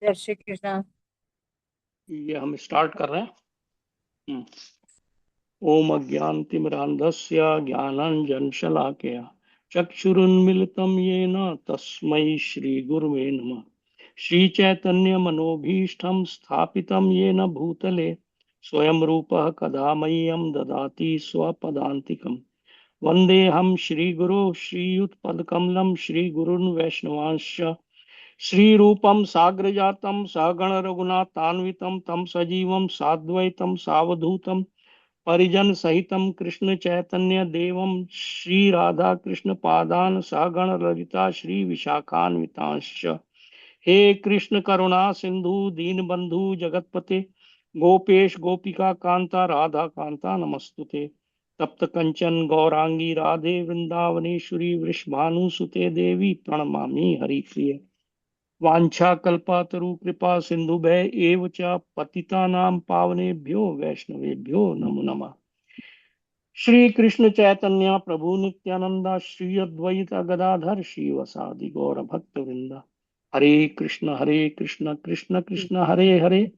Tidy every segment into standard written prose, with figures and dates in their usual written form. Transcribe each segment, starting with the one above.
जय श्री कृष्ण। ये हम स्टार्ट कर रहे हैं। हम्म। ओम अज्ञानतिमिरान्धस्य ज्ञानाञ्जनशलाकया चक्षुरुन्मिलितं येन तस्मै श्रीगुरुवे नमः। श्रीचैतन्यमनोभीष्टं स्थापितं येन भूतले स्वयं रूपः कदा मह्यं ददाति स्वपदान्तिकम्। वन्देऽहं श्रीगुरो श्रीयुतपदकमलं श्रीगुरुन् वैष्णवांश्च श्रीरूपं साग्रजातं सहगण रघुनाथान्वितं तं सजीवं साद्वैतं सावधूतं परिजन सहितं कृष्ण चैतन्य देवं श्री राधा कृष्ण पादान सहगण ललिता श्री विशाखान्वितांश्च। हे कृष्ण करुणा सिंधु दीनबंधु जगतपते गोपेश गोपिका कांता राधा कांता नमस्तुते। तप्त कंचन गौरांगी राधे वृंदावनेश्वरी वृषभानुसुते देवी प्रणमामि हरिप्रिय। वाञ्छाकल्पातरु कृपा सिन्धुभय एव च पतितानां पावनेभ्यो वैष्णवेभ्यो नमो नमः। श्री कृष्ण चैतन्य प्रभु नित्यानंदा श्री अद्वैत गदाधर श्रीवसादि गौर भक्त वृंदा। हरे कृष्ण कृष्ण कृष्ण हरे हरे,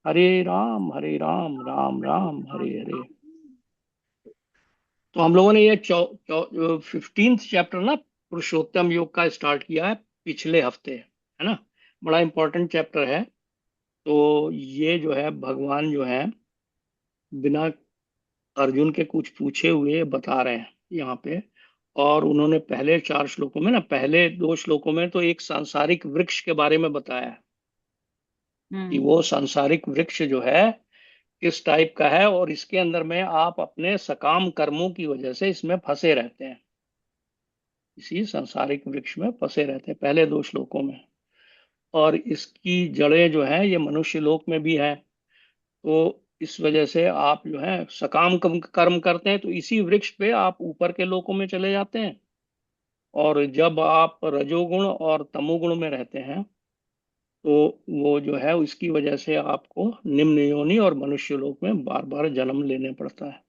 हरे राम राम राम हरे हरे। तो हम लोगों ने ये 15th चैप्टर ना पुरुषोत्तम योग का स्टार्ट किया है पिछले हफ्ते, है ना। बड़ा इंपॉर्टेंट चैप्टर है। तो ये जो है भगवान जो है बिना अर्जुन के कुछ पूछे हुए बता रहे हैं यहाँ पे। और उन्होंने पहले 4 श्लोकों में ना, पहले 2 श्लोकों में तो एक सांसारिक वृक्ष के बारे में बताया है कि वो सांसारिक वृक्ष जो है किस टाइप का है, और इसके अंदर में आप अपने सकाम कर्मों की वजह से इसमें फंसे रहते हैं, इसी सांसारिक वृक्ष में फंसे रहते हैं पहले 2 श्लोकों में। और इसकी जड़ें जो है ये मनुष्य लोक में भी है। तो इस वजह से आप जो है सकाम कर्म करते हैं तो इसी वृक्ष पे आप ऊपर के लोकों में चले जाते हैं। और जब आप रजोगुण और तमोगुण में रहते हैं तो वो जो है उसकी वजह से आपको निम्न योनि और मनुष्य लोक में बार बार जन्म लेने पड़ता है।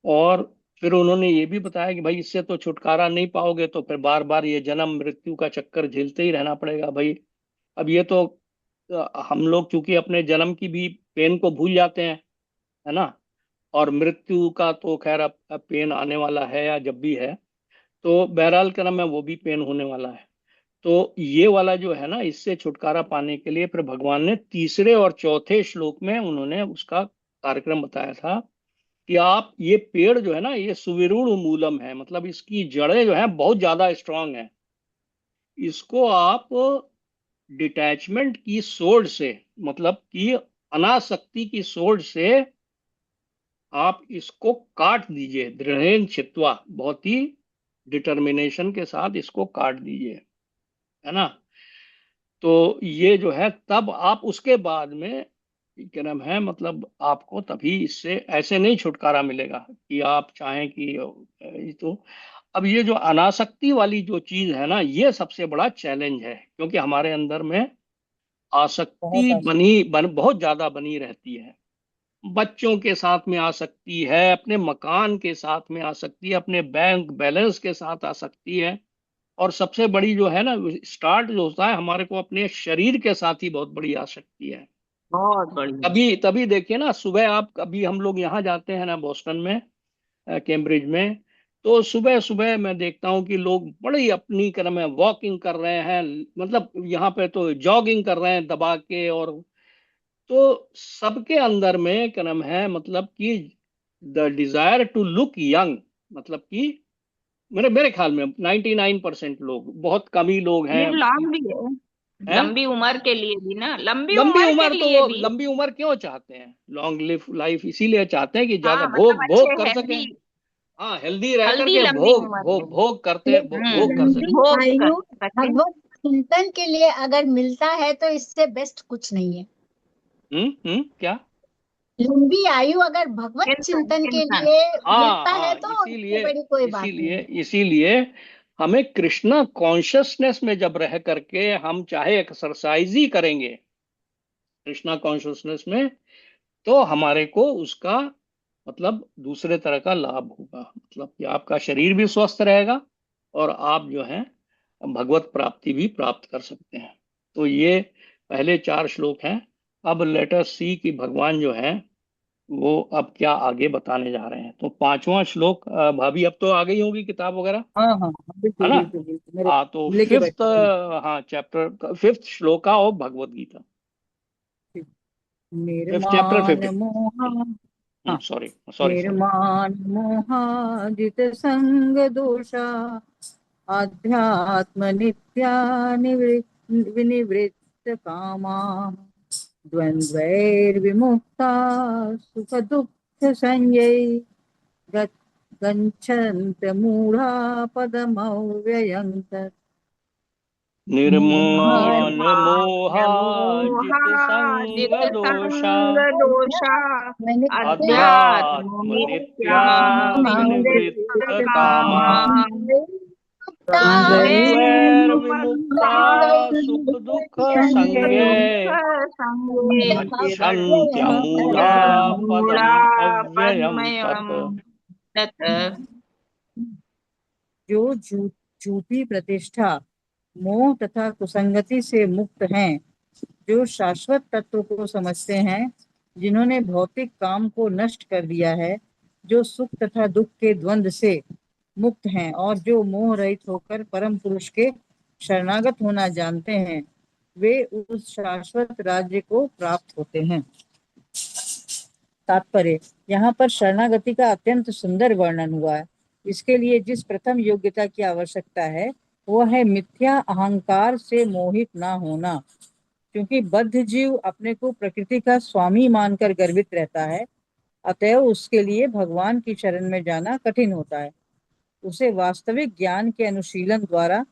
और फिर उन्होंने ये भी बताया कि भाई इससे तो छुटकारा नहीं पाओगे, तो फिर बार बार ये जन्म मृत्यु का चक्कर झेलते ही रहना पड़ेगा भाई। अब ये तो हम लोग चूंकि अपने जन्म की भी पेन को भूल जाते हैं, है ना। और मृत्यु का तो खैर अब पेन आने वाला है या जब भी है, तो बहरहाल क्या नाम है वो भी पेन होने वाला है। तो ये वाला जो है ना, इससे छुटकारा पाने के लिए फिर भगवान ने तीसरे और चौथे श्लोक में उन्होंने उसका कार्यक्रम बताया था कि आप ये पेड़ जो है ना ये सुविरूढ़ मूलम है, मतलब इसकी जड़ें जो है बहुत ज्यादा स्ट्रांग है। इसको आप डिटैचमेंट की सोर्ड से, मतलब कि अनासक्ति की सोर्ड से आप इसको काट दीजिए, दृढ़ेन छित्वा, बहुत ही डिटर्मिनेशन के साथ इसको काट दीजिए, है ना। तो ये जो है तब आप उसके बाद में क्या नाम है, मतलब आपको तभी इससे ऐसे नहीं छुटकारा मिलेगा कि आप चाहें कि तो अब ये जो अनासक्ति वाली जो चीज है ना, ये सबसे बड़ा चैलेंज है, क्योंकि हमारे अंदर में बहुत आसक्ति आशीष। बहुत ज्यादा बनी रहती है। बच्चों के साथ में आ सकती है, अपने मकान के साथ में आ सकती है, अपने बैंक बैलेंस के साथ आ सकती है। और सबसे बड़ी जो है ना स्टार्ट जो होता है हमारे को अपने शरीर के साथ ही बहुत बड़ी आ सकती है। बहुत बढ़िया। तभी तभी देखिए ना, सुबह आप अभी हम लोग यहाँ जाते हैं ना बोस्टन में, कैम्ब्रिज में, तो सुबह सुबह मैं देखता हूँ कि लोग बड़ी अपनी क्रम में वॉकिंग कर रहे हैं, मतलब यहाँ पे तो जॉगिंग कर रहे हैं दबा के। और तो सबके अंदर में क्या नाम है, मतलब कि the desire to look young, मतलब कि मेरे मेरे ख्याल में 99% लोग, बहुत कम ही लोग ये हैं लॉन्ग भी है, हैं लंबी उम्र के लिए भी ना, लंबी लंबी उम्र के उम्र, तो लिए वो भी। लंबी उम्र क्यों चाहते हैं, लॉन्ग लिव लाइफ इसीलिए चाहते हैं कि ज्यादा हाँ मतलब भोग अच्छे भोग कर सकें। हेल्दी, हाँ, हेल्दी रह हल्दी करके लंबी भोग उम्र भोग में। भोग करते भोग कर हम्म, सकें। लंबी भोग कर आयु सके। भगवत चिंतन के लिए अगर मिलता है तो इससे बेस्ट कुछ नहीं है। क्या। लंबी आयु अगर भगवत चिंतन चिंतन के चिंतन। लिए हाँ मिलता है हाँ, तो इससे बड़ी कोई बात नहीं इसीलिए है। इसीलिए हमें कृष्णा कॉन्शियसनेस में जब रह करके हम चाहे एक्सरसाइज ही करेंगे कृष्णा कॉन्शियसनेस में, तो हमारे को उसका मतलब दूसरे तरह का लाभ होगा, मतलब कि आपका शरीर भी स्वस्थ रहेगा और आप जो है भगवत प्राप्ति भी प्राप्त कर सकते हैं। तो ये पहले 4 श्लोक हैं। अब लेट अस सी कि भगवान जो है वो अब क्या आगे बताने जा रहे हैं। तो 5वां श्लोक, भाभी अब तो आ गई होगी किताब वगैरह, हाँ हाँ हाँ, है बिल्कुल ना? बिल्कुल बिल्कुल मेरे हाँ, तो लेके फिफ्थ, बैठे हैं। हाँ, chapter 5th shloka of Bhagavad Gita. Fifth chapter निर्माण 50। मोहा, हाँ, सॉरी सॉरी सॉरी। निर्माण मोहाजित संग दोषा आध्यात्म नित्या विनिवृत्त कामा द्वन्द्वैर्विमुक्ता सुख दुःख संयै गच्छन्त मूढ़ा पदमव्ययम् तत्। निर्माण निर्माण मोहाजित संग मोहाजित दोषा संग दोषा मैंने अध्यात्म अध्यात्म नित्या नित्या विनिवृत्त विनिवृत्त कामा कामा द्वंद्वैर विमुक्ता द्वन्द्वैर्विमुक्ता सुख दुख संगे दुःख संगे गच्छन्त्यमूढ़ा गच्छन्त्यमूढा पदम अव्ययम तत्। पद्मयम् तत्। जो झूठी प्रतिष्ठा, मोह तथा कुसंगति से मुक्त हैं, जो शाश्वत तत्व को समझते हैं, जिन्होंने भौतिक काम को नष्ट कर दिया है, जो सुख तथा दुख के द्वंद से मुक्त हैं और जो मोह रहित होकर परम पुरुष के शरणागत होना जानते हैं, वे उस शाश्वत राज्य को प्राप्त होते हैं। तात्पर्य, यहाँ पर शरणागति का अत्यंत सुंदर वर्णन हुआ है। इसके लिए जिस प्रथम योग्यता की आवश्यकता है वह है मिथ्या अहंकार से मोहित ना होना। क्योंकि बद्ध जीव अपने को प्रकृति का स्वामी मानकर गर्वित रहता है, अतएव उसके लिए भगवान की शरण में जाना कठिन होता है। उसे वास्तविक ज्ञान के अनुशीलन द्वारा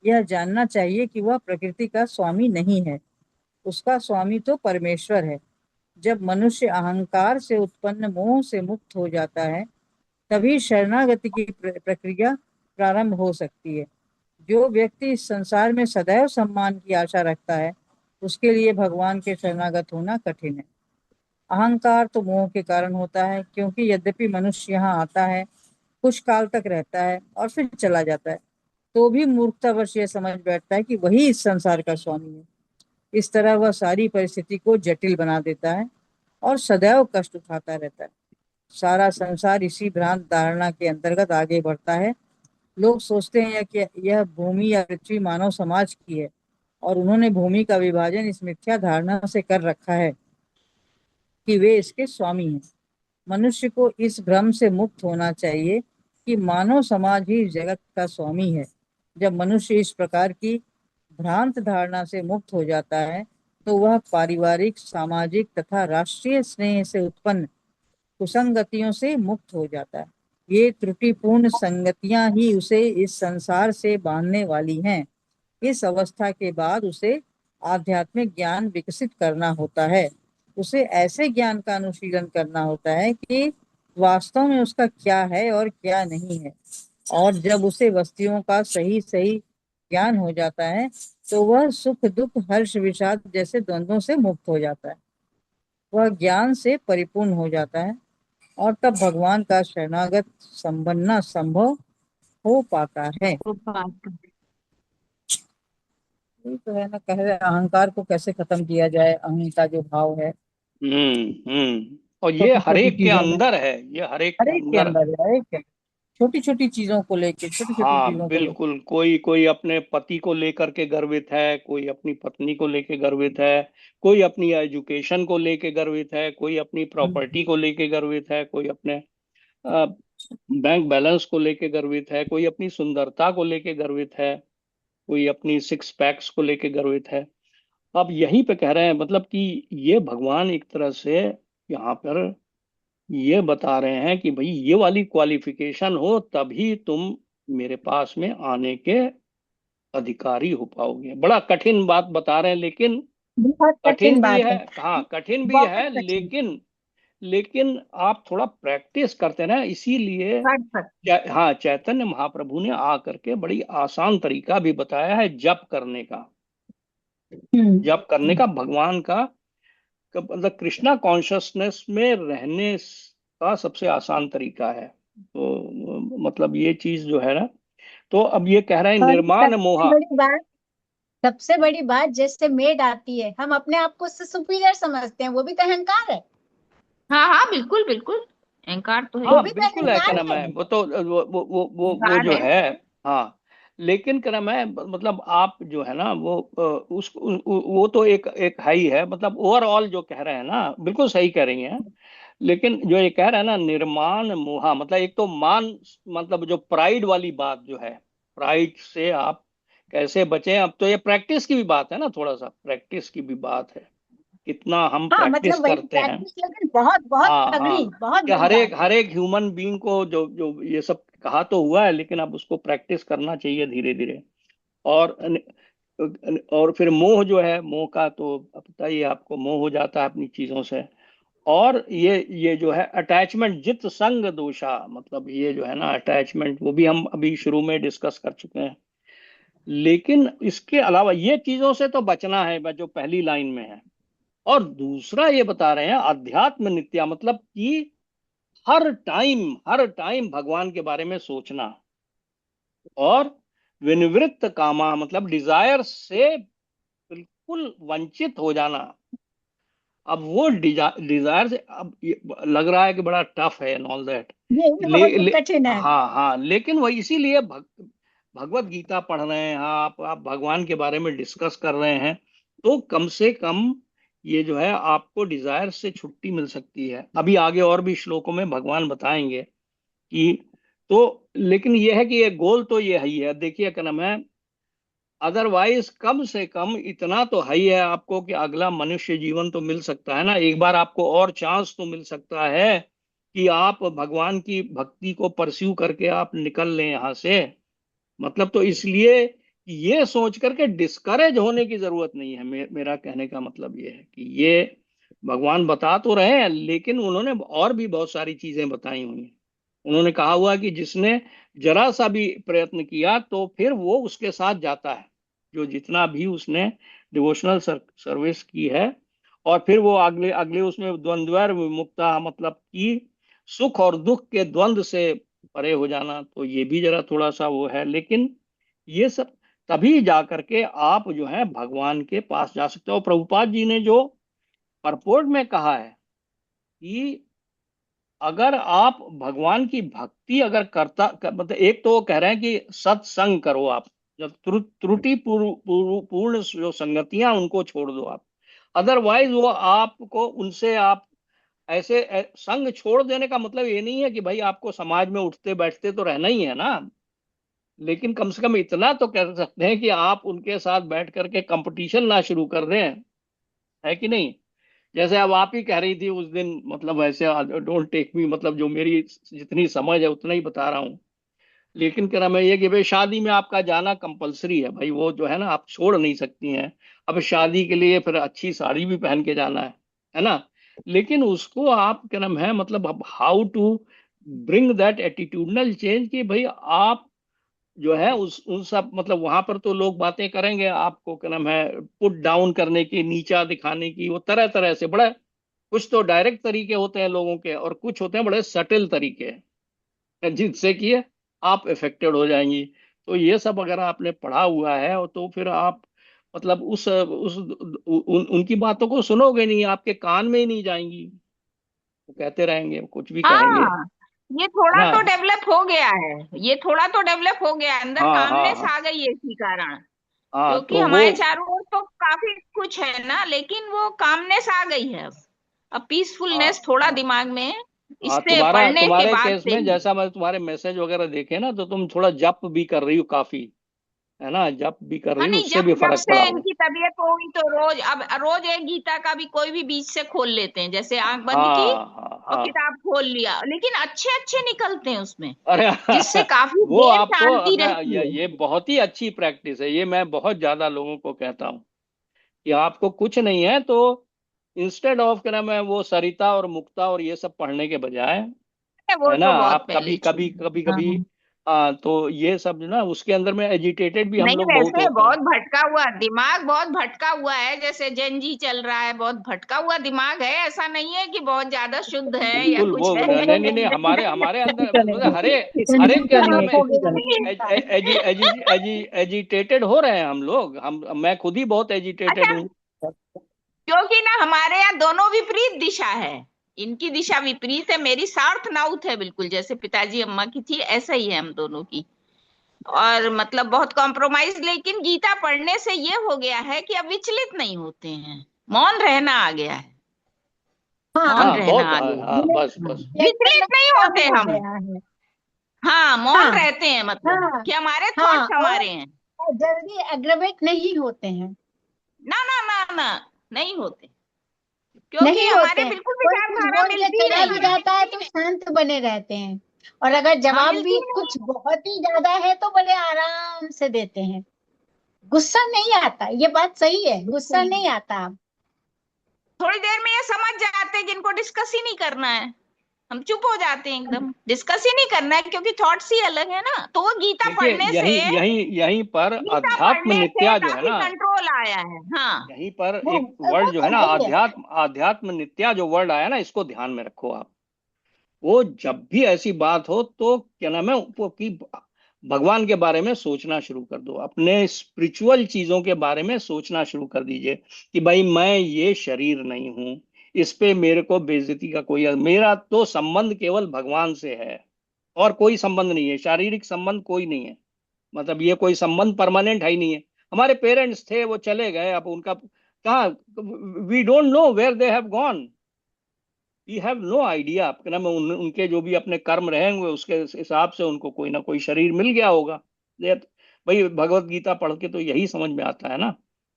यह जानना चाहिए कि वह प्रकृति का स्वामी नहीं है, उसका स्वामी तो परमेश्वर है। जब मनुष्य अहंकार से उत्पन्न मोह से मुक्त हो जाता है, तभी शरणागति की प्रक्रिया प्रारंभ हो सकती है। जो व्यक्ति इस संसार में सदैव सम्मान की आशा रखता है, उसके लिए भगवान के शरणागत होना कठिन है। अहंकार तो मोह के कारण होता है, क्योंकि यद्यपि मनुष्य यहाँ आता है, कुछ काल तक रहता है और फिर चला जाता है, तो भी मूर्खतावश यह समझ बैठता है कि वही इस संसार का स्वामी है। इस तरह वह सारी परिस्थिति को जटिल बना देता है और सदैव कष्ट उठाता रहता है। सारा संसार इसी भ्रांत धारणा के अंतर्गत आगे बढ़ता है। लोग सोचते हैं कि यह भूमि या पृथ्वी मानव समाज की है और उन्होंने भूमि का विभाजन इस मिथ्या धारणा से कर रखा है कि वे इसके स्वामी हैं। मनुष्य को इस भ्रम से मुक्त होना चाहिए कि मानव समाज ही जगत का स्वामी है। जब मनुष्य इस प्रकार की भ्रांत धारणा से मुक्त हो जाता है, तो वह पारिवारिक, सामाजिक तथा राष्ट्रीय स्नेह से उत्पन्न कुसंगतियों से मुक्त हो जाता है। ये त्रुटिपूर्ण संगतियां ही उसे इस संसार से बांधने वाली हैं। इस अवस्था के बाद उसे आध्यात्मिक ज्ञान विकसित करना होता है। उसे ऐसे ज्ञान का अनुशीलन करना होता है कि वास्तव में उसका क्या है और क्या नहीं है। और जब उसे वस्तुओं का सही सही ज्ञान हो जाता है, तो वह सुख दुख हर्ष विषाद जैसे द्वंद्वों से मुक्त हो जाता है। वह ज्ञान से परिपूर्ण हो जाता है और तब भगवान का शरणागत बनना संभव हो पाता है। यही तो है ना, कह रहे अहंकार को कैसे खत्म किया जाए। अहंकार जो भाव है और ये छोटी छोटी हरेक के चीजों में, अंदर है, ये हरेक हर के एक के अंदर। अंदर है, हर एक के, छोटी छोटी चीजों को लेके, छोटी छोटी हाँ चीजों को लेके। बिल्कुल, कोई कोई अपने पति को लेकर के गर्वित है, कोई अपनी पत्नी को लेके गर्वित है, कोई अपनी एजुकेशन को लेके गर्वित है, कोई अपनी प्रॉपर्टी को लेके गर्वित है, कोई अपने बैंक बैलेंस को लेके गर्वित है, कोई अपनी सुंदरता को लेके गर्वित है, कोई अपनी 6 पैक्स को लेके गर्वित है। अब यहीं पे कह रहे हैं, मतलब कि ये भगवान एक तरह से यहाँ पर ये बता रहे हैं कि भाई ये वाली क्वालिफिकेशन हो तभी तुम मेरे पास में आने के अधिकारी हो पाओगे। बड़ा कठिन बात बता रहे हैं, लेकिन बहुत कठिन कठिन भी बात है, है। हाँ कठिन भी बहुत है, कठिन। लेकिन लेकिन आप थोड़ा प्रैक्टिस करते ना, इसीलिए परफेक्ट। हाँ, चैतन्य महाप्रभु ने आ करके बड़ी आसान तरीका भी बताया है जप करने का। जप करने का भगवान का मतलब कृष्णा कॉन्शसनेस में रहने का सबसे आसान तरीका है। तो मतलब ये चीज जो है ना, तो अब ये कह रहे हैं और निर्माण सबसे मोहा। बड़ी बात, सबसे बड़ी बात, जैसे मेड आती है, हम अपने आप को उससे सुपीरियर समझते हैं, वो भी तो अहंकार है। हाँ हाँ, बिल्कुल बिल्कुल, अहंकार तो है वो ही। हाँ भी तो बिल्कुल है, क्या अहंकार नाम है। है, वो तो वो अहंकार जो है। है। हाँ, लेकिन क्या नाम है, मतलब आप जो है ना वो वो तो एक एक है ही है, मतलब ओवरऑल जो कह रहे हैं ना बिल्कुल सही कह रही हैं। लेकिन जो ये कह रहे हैं ना निर्माण मोहा, मतलब एक तो मान, मतलब जो प्राइड वाली बात जो है, प्राइड से आप कैसे बचें। अब तो ये प्रैक्टिस की भी बात है ना, थोड़ा सा प्रैक्टिस की भी बात है, कितना हम हाँ, प्रैक्टिस मतलब वही करते हैं। प्रैक्टिस, लेकिन बहुत बहुत हाँ हाँ, तगड़ी, बहुत कि बड़ी बात है। हर एक ह्यूमन बीइंग को जो जो ये सब कहा तो हुआ है, लेकिन अब उसको प्रैक्टिस करना चाहिए धीरे धीरे। और और फिर मोह जो है, मोह का तो पता ही है आपको, मोह हो जाता है अपनी चीजों से। और ये जो है अटैचमेंट, जित संग दोषा, मतलब ये जो है ना अटैचमेंट, वो भी हम अभी शुरू में डिस्कस कर चुके हैं। लेकिन इसके अलावा ये चीजों से तो बचना है, जो पहली लाइन में है। और दूसरा ये बता रहे हैं अध्यात्म नित्या, मतलब कि हर टाइम भगवान के बारे में सोचना। और विनिवृत्त कामा, मतलब डिजायर से बिल्कुल वंचित हो जाना। अब वो डिजायर से, अब लग रहा है कि बड़ा टफ है एंड ऑल दैट। ये बहुत ही कठिन है। हाँ हाँ, लेकिन वही इसीलिए भगवत गीता पढ़ रहे हैं, हाँ, आप भगवान के बारे में डिस्कस कर रहे हैं, तो कम से कम ये जो है आपको डिजायर से छुट्टी मिल सकती है। अभी आगे और भी श्लोकों में भगवान बताएंगे कि, तो लेकिन ये है कि ये गोल तो ये ही है, देखिए क्या नाम है। अदरवाइज कम से कम इतना तो है ही है आपको कि अगला मनुष्य जीवन तो मिल सकता है ना, एक बार आपको और चांस तो मिल सकता है कि आप भगवान की भक्ति को परस्यू करके आप निकल लें यहाँ से। मतलब तो इसलिए ये सोच करके डिस्करेज होने की जरूरत नहीं है। मेरा कहने का मतलब ये है कि ये भगवान बता तो रहे हैं, लेकिन उन्होंने और भी बहुत सारी चीजें बताई हुई हैं। उन्होंने कहा हुआ कि जिसने जरा सा भी प्रयत्न किया तो फिर वो उसके साथ जाता है, जो जितना भी उसने डिवोशनल सर्विस की है। और फिर वो अगले अगले उसमें द्वंद्वैर विमुक्ता, मतलब कि सुख और दुख के द्वंद्व से परे हो जाना, तो ये भी जरा थोड़ा सा वो है। लेकिन ये सब तभी जा करके आप जो है भगवान के पास जा सकते हो। प्रभुपाद जी ने जो परपोर्ट में कहा है कि अगर आप भगवान की भक्ति अगर मतलब एक तो वो कह रहे हैं कि सत्संग करो आप, जब त्रुटि पूर्ण जो संगतियां उनको छोड़ दो आप। अदरवाइज वो आपको उनसे आप ऐसे संग छोड़ देने का मतलब ये नहीं है कि भाई आपको समाज में उठते बैठते तो रहना ही है ना, लेकिन कम से कम इतना तो कह सकते हैं कि आप उनके साथ बैठ करके कंपटीशन ना शुरू कर दें, है कि नहीं। जैसे अब आप ही कह रही थी उस दिन, मतलब ऐसे डोंट टेक मी, मतलब जो मेरी जितनी समझ है उतना ही बता रहा हूँ। लेकिन क्या नाम है ये कि भाई शादी में आपका जाना कंपलसरी है भाई, वो जो है ना आप छोड़ नहीं सकती हैं। अब शादी के लिए फिर अच्छी साड़ी भी पहन के जाना है ना। लेकिन उसको आप क्या नाम है, मतलब how to bring that attitudinal change, कि भाई आप जो है उस उन सब, मतलब वहां पर तो लोग बातें करेंगे आपको क्या नाम है पुट डाउन करने की, नीचा दिखाने की, वो तरह तरह से बड़ा, कुछ तो डायरेक्ट तरीके होते हैं लोगों के, और कुछ होते हैं बड़े सटिल तरीके, जिनसे कि आप इफेक्टेड हो जाएंगी। तो ये सब अगर आपने पढ़ा हुआ है तो फिर आप मतलब उनकी बातों को सुनोगे नहीं, आपके कान में ही नहीं जाएंगी, वो कहते रहेंगे, कुछ भी कहेंगे, हाँ, ये है थोड़ा ना। तो डेवलप हो गया है। ये थोड़ा तो डेवलप हो गया है, अंदर हाँ हाँ कामनेस हाँ आ गई है इसी कारण। हाँ, क्योंकि तो वो, हमारे चारों ओर तो काफी कुछ है ना, लेकिन वो कामनेस आ गई है अब हाँ पीसफुलनेस थोड़ा हाँ दिमाग में, हाँ, इससे पढ़ने के तुम्हारे बाद केस से में ही। जैसा मैं तुम्हारे मैसेज वगैरह देखे ना, तो तुम थोड़ा जप भी कर रही हो काफी, है ना, जप भी कर हाँ, रही हो, नहीं, उससे जब भी जब फर्क से पड़ा होगा। इनकी तबीयत हो गई तो रोज, अब रोज एक गीता का भी कोई भी बीच से खोल लेते हैं, जैसे आंख बंद की हाँ हाँ और हाँ, किताब खोल लिया, लेकिन अच्छे अच्छे निकलते हैं उसमें, अरे जिससे काफी वो देर आपको, शांति अगर रहती है। ये बहुत ही अच्छी प्रैक्टिस है, ये मैं बहुत ज्यादा लोगों को कहता हूँ कि आपको कुछ नहीं है तो इंस्टेड ऑफ क्या नाम है वो सरिता और मुक्ता और ये सब पढ़ने के बजाय, वो है ना, तो बहुत आप कभी पहले कभी छोड़। कभी हाँ कभी हाँ, तो ये सब जो ना उसके अंदर में एजिटेटेड भी हम नहीं, लोग बहुत वैसे होते हैं। बहुत भटका हुआ दिमाग, बहुत भटका हुआ है, जैसे जेनजी चल रहा है, बहुत भटका हुआ दिमाग है। ऐसा नहीं है कि बहुत ज्यादा शुद्ध है या बिल्कुल कुछ वो है। नहीं नहीं नहीं, हमारे हमारे अंदर का मतलब नहीं, हरे हर जेनजी एक के का अंदर नहीं, में जेनजी का नहीं। एजिटेटेड हो रहे हैं हम लोग। हम मैं खुद ही बहुत एजिटेटेड अच्छा, हूँ। क्योंकि ना हमारे यहाँ दोनों विपरीत दिशा है। इनकी दिशा विपरीत है, मेरी साउथ नाउथ है बिल्कुल, जैसे पिताजी अम्मा की थी ऐसा ही है हम दोनों की। और मतलब बहुत कॉम्प्रोमाइज, लेकिन गीता पढ़ने से ये हो गया है कि अब विचलित नहीं होते हैं, मौन रहना आ गया है। मौन हाँ, हाँ रहना बहुत, आ हाँ गया है। हाँ, बस बस। रिफ्लेक्ट करना विचलित नहीं कम होते हो हम। गया है। हाँ, मौन हाँ, रहते हैं, मतलब हाँ, कि हमारे हाँ, थॉट्स हमारे हैं। और जल्दी एग्रवेट नहीं होते हैं। ना ना ना ना, नहीं होते, क्योंकि नहीं होते हमारे हैं, बिल्कुल कोई कुछ विचारधारा बोल के मिलती चला भी नहीं है। जाता है तो शांत बने रहते हैं। और अगर हाँ, जवाब मिलती भी ही नहीं कुछ बहुत ही ज्यादा है तो बड़े आराम से देते हैं। गुस्सा नहीं आता, ये बात सही है, गुस्सा है। नहीं आता। थोड़ी देर में ये समझ जाते हैं कि इनको डिस्कस ही नहीं करना है, हम चुप हो जाते हैं एकदम। डिस्कस ही नहीं करना है क्योंकि थॉट्स ही अलग है ना। तो वो गीता देखिए पढ़ने से, यहीं यहीं यहीं पर गीता अध्यात्म पढ़ने से नित्या जो है काफी ना, कंट्रोल आया है। हाँ, यहीं पर एक वो वर्ड जो है तो ना, है ही है। आध्यात्म आध्यात्म नित्या जो वर्ड आया ना, इसको ध्यान में रखो आप। वो जब भी ऐसी बात हो तो क्या नाम है वो कि भगवान के बारे में सोचना शुरू कर दो, अपने स्पिरिचुअल चीजों के बारे में सोचना शुरू कर दीजिए कि भाई मैं ये शरीर नहीं हूं, इस पे मेरे को बेइज्जती का कोई, मेरा तो संबंध केवल भगवान से है और कोई संबंध नहीं है, शारीरिक संबंध कोई नहीं है। मतलब ये कोई संबंध परमानेंट है ही नहीं है। हमारे पेरेंट्स थे, वो चले गए, अब उनका कहाँ, we don't know where they have gone, we have no idea. आपके नाम उनके जो भी अपने कर्म रहेंगे उसके हिसाब से उनको कोई ना कोई शरीर मिल गया होगा। ये भाई भगवत गीता पढ़ के तो यही समझ में आता है ना।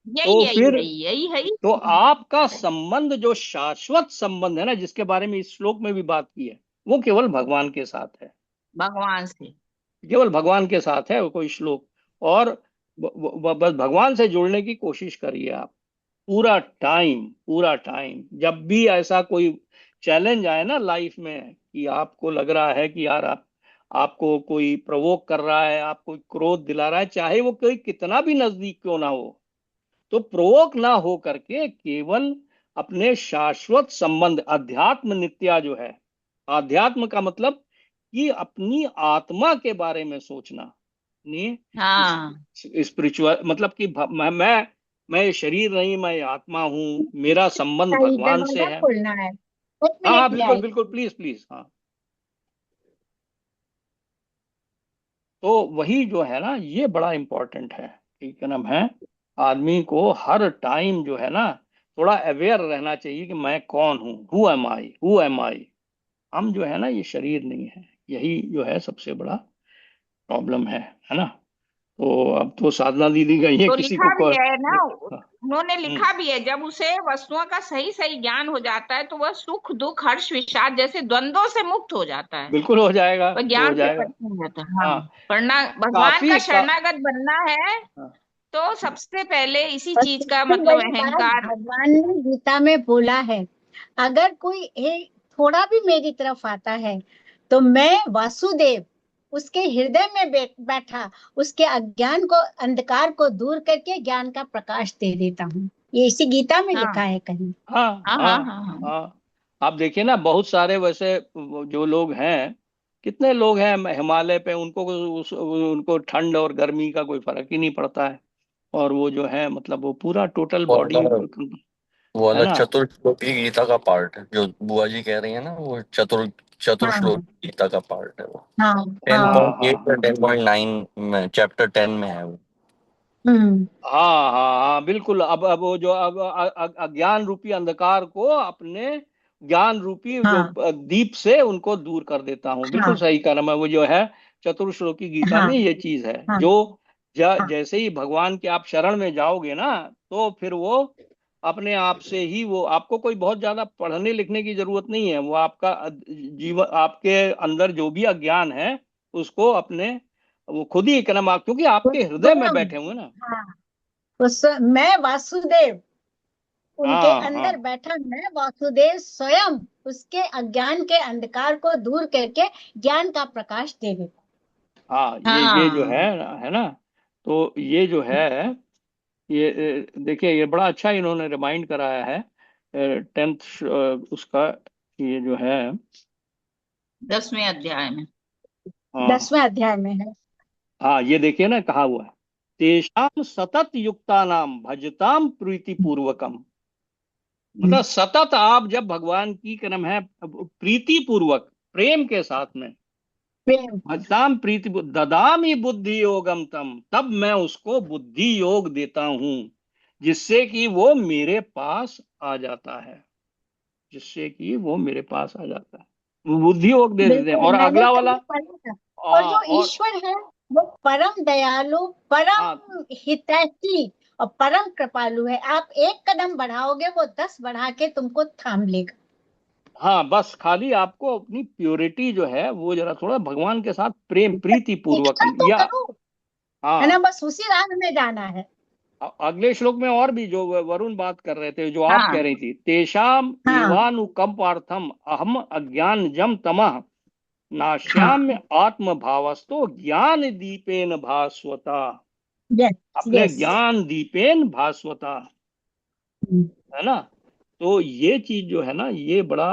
यही तो यही फिर यही यही है ही। तो आपका संबंध जो शाश्वत संबंध है ना, जिसके बारे में इस श्लोक में भी बात की है, वो केवल भगवान के साथ है, भगवान से। केवल भगवान के साथ है वो कोई श्लोक। और बस भगवान से जुड़ने की कोशिश करिए आप, पूरा टाइम, पूरा टाइम। जब भी ऐसा कोई चैलेंज आए ना लाइफ में कि आपको लग रहा है कि यार आपको कोई प्रवोक कर रहा है, आपको क्रोध दिला रहा है, चाहे वो कोई कितना भी नजदीक क्यों ना हो, तो प्रोवोक ना हो करके केवल अपने शाश्वत संबंध, अध्यात्म नित्या जो है, अध्यात्म का मतलब कि अपनी आत्मा के बारे में सोचना, नहीं हाँ, स्पिरिचुअल, मतलब कि मैं ये शरीर नहीं, मैं आत्मा हूँ, मेरा संबंध भाई भगवान से दरवाजा है। खोलना है, एक हाँ हाँ मिनट में बिल्कुल आई। बिल्कुल, प्लीज प्लीज, हाँ। तो वही जो है ना, ये बड़ा इंपॉर्टेंट है कि क्या नाम है, आदमी को हर टाइम जो है ना थोड़ा अवेयर रहना चाहिए कि मैं कौन हूँ, who am I, who am I. हम जो है ना ये शरीर नहीं है, यही जो है सबसे बड़ा प्रॉब्लम है ना। तो अब तो साधना दीदी गई है, तो किसी लिखा को भी है ना, हाँ, उन्होंने हम्म, लिखा भी है, जब उसे वस्तुओं का सही सही ज्ञान हो जाता है तो वह सुख दुख हर्ष विषाद जैसे द्वंद्वों से मुक्त हो जाता है। बिल्कुल हो जाएगा, वह वो हो ज्ञान से जाएगा। परिपूर्ण हो जाता है। हाँ, हाँ, पढ़ना, भगवान का काफी शरणागत बनना है। हाँ, तो सबसे पहले इसी और चीज का सबसे मतलब बड़ी बात अहंकार। भगवान ने गीता में बोला है, अगर कोई एक थोड़ा भी मेरी तरफ आता है तो मैं वासुदेव उसके हृदय में बैठा उसके अज्ञान को, अंधकार को दूर करके ज्ञान का प्रकाश दे देता हूँ। ये इसी गीता में लिखा हाँ है कहीं। हाँ हाँ हाँ हाँ हाँ हाँ। हाँ। आप देखिए ना, बहुत सारे वैसे वो जो लोग हैं, कितने लोग हैं हिमालय पे, उनको ठंड और गर्मी का कोई फर्क ही नहीं पड़ता है, और वो जो है मतलब वो पूरा टोटल वो बॉडी, वाला वो है वाला ना। चतुर्श्लोक ही गीता का पार्ट है जो बुआ जी कह रही है ना, वो चतुर्श्लोक हाँ, गीता का पार्ट है वो। हाँ, टेन हाँ। हाँ पॉइंट एट हाँ या 10.9 में, चैप्टर 10 में है वो। हम्म। हाँ हाँ हाँ बिल्कुल। अब वो जो अब अज्ञान रूपी अंधकार को अपने ज्ञान रूपी जो हाँ, दीप से उनको दूर कर देता हूँ, बिल्कुल हाँ, सही कर्म है वो जो है। चतुर्श्लोकी गीता हाँ, में ये चीज है हाँ, जो हाँ। जैसे ही भगवान के आप शरण में जाओगे ना, तो फिर वो अपने आप से ही, वो आपको कोई बहुत ज्यादा पढ़ने लिखने की जरूरत नहीं है, वो आपका जीवन, आपके अंदर जो भी अज्ञान है उसको अपने, वो खुद ही कर्म, क्योंकि वो आपके हृदय में स्वयं, बैठे हुए ना। हाँ, मैं वासुदेव उनके हाँ हाँ अंदर बैठा, मैं वासुदेव स्वयं उसके अज्ञान के अंधकार को दूर करके ज्ञान का प्रकाश दे देता। हाँ, ये जो हाँ है ना, तो ये जो है, ये देखिए, ये बड़ा अच्छा इन्होंने रिमाइंड कराया है 10th उसका, ये जो है। 10वें अध्याय में। हाँ 10वें अध्याय में है। हाँ, ये देखिए ना, कहा हुआ है, तेषाम सतत युक्ता नाम भजताम प्रीति पूर्वकम। मतलब सतत आप जब भगवान की कर्म है प्रीति पूर्वक, प्रेम के साथ में, प्रेम। भजताम प्रीति ददामी बुद्धि योगम तम, तब मैं उसको बुद्धि योग देता हूं, जिससे कि वो मेरे पास आ जाता है, जिससे कि वो मेरे पास आ जाता है, वो बुद्धि योग दे देते हैं। बिल्कुल, और मैंने अगला वाला, कभी पढ़ा था। और जो और ईश्वर है वो परम दयालु, हाँ परम हितैषी और परम कृपालु है। आप एक कदम बढ़ाओगे वो 10 बढ़ा के तुमको थाम लेगा। हाँ, बस खाली आपको अपनी प्योरिटी जो है वो जरा थोड़ा भगवान के साथ प्रेम प्रीति इच्छा पूर्वकम, तो या करो, है ना, हाँ, बस उसी राह में जाना है। अगले श्लोक में और भी जो वरुण बात कर रहे थे, जो आप कह हाँ रही थी, तेषाम हाँ एवानुकंपार्थम अहम अज्ञान जम तमः हाँ। नाश्याम्य आत्म भावस्तो ज्ञान दीपेन भास्वता। यस अपने यस। ज्ञान दीपेन भास्वता, है ना। तो ये चीज जो है ना, ये बड़ा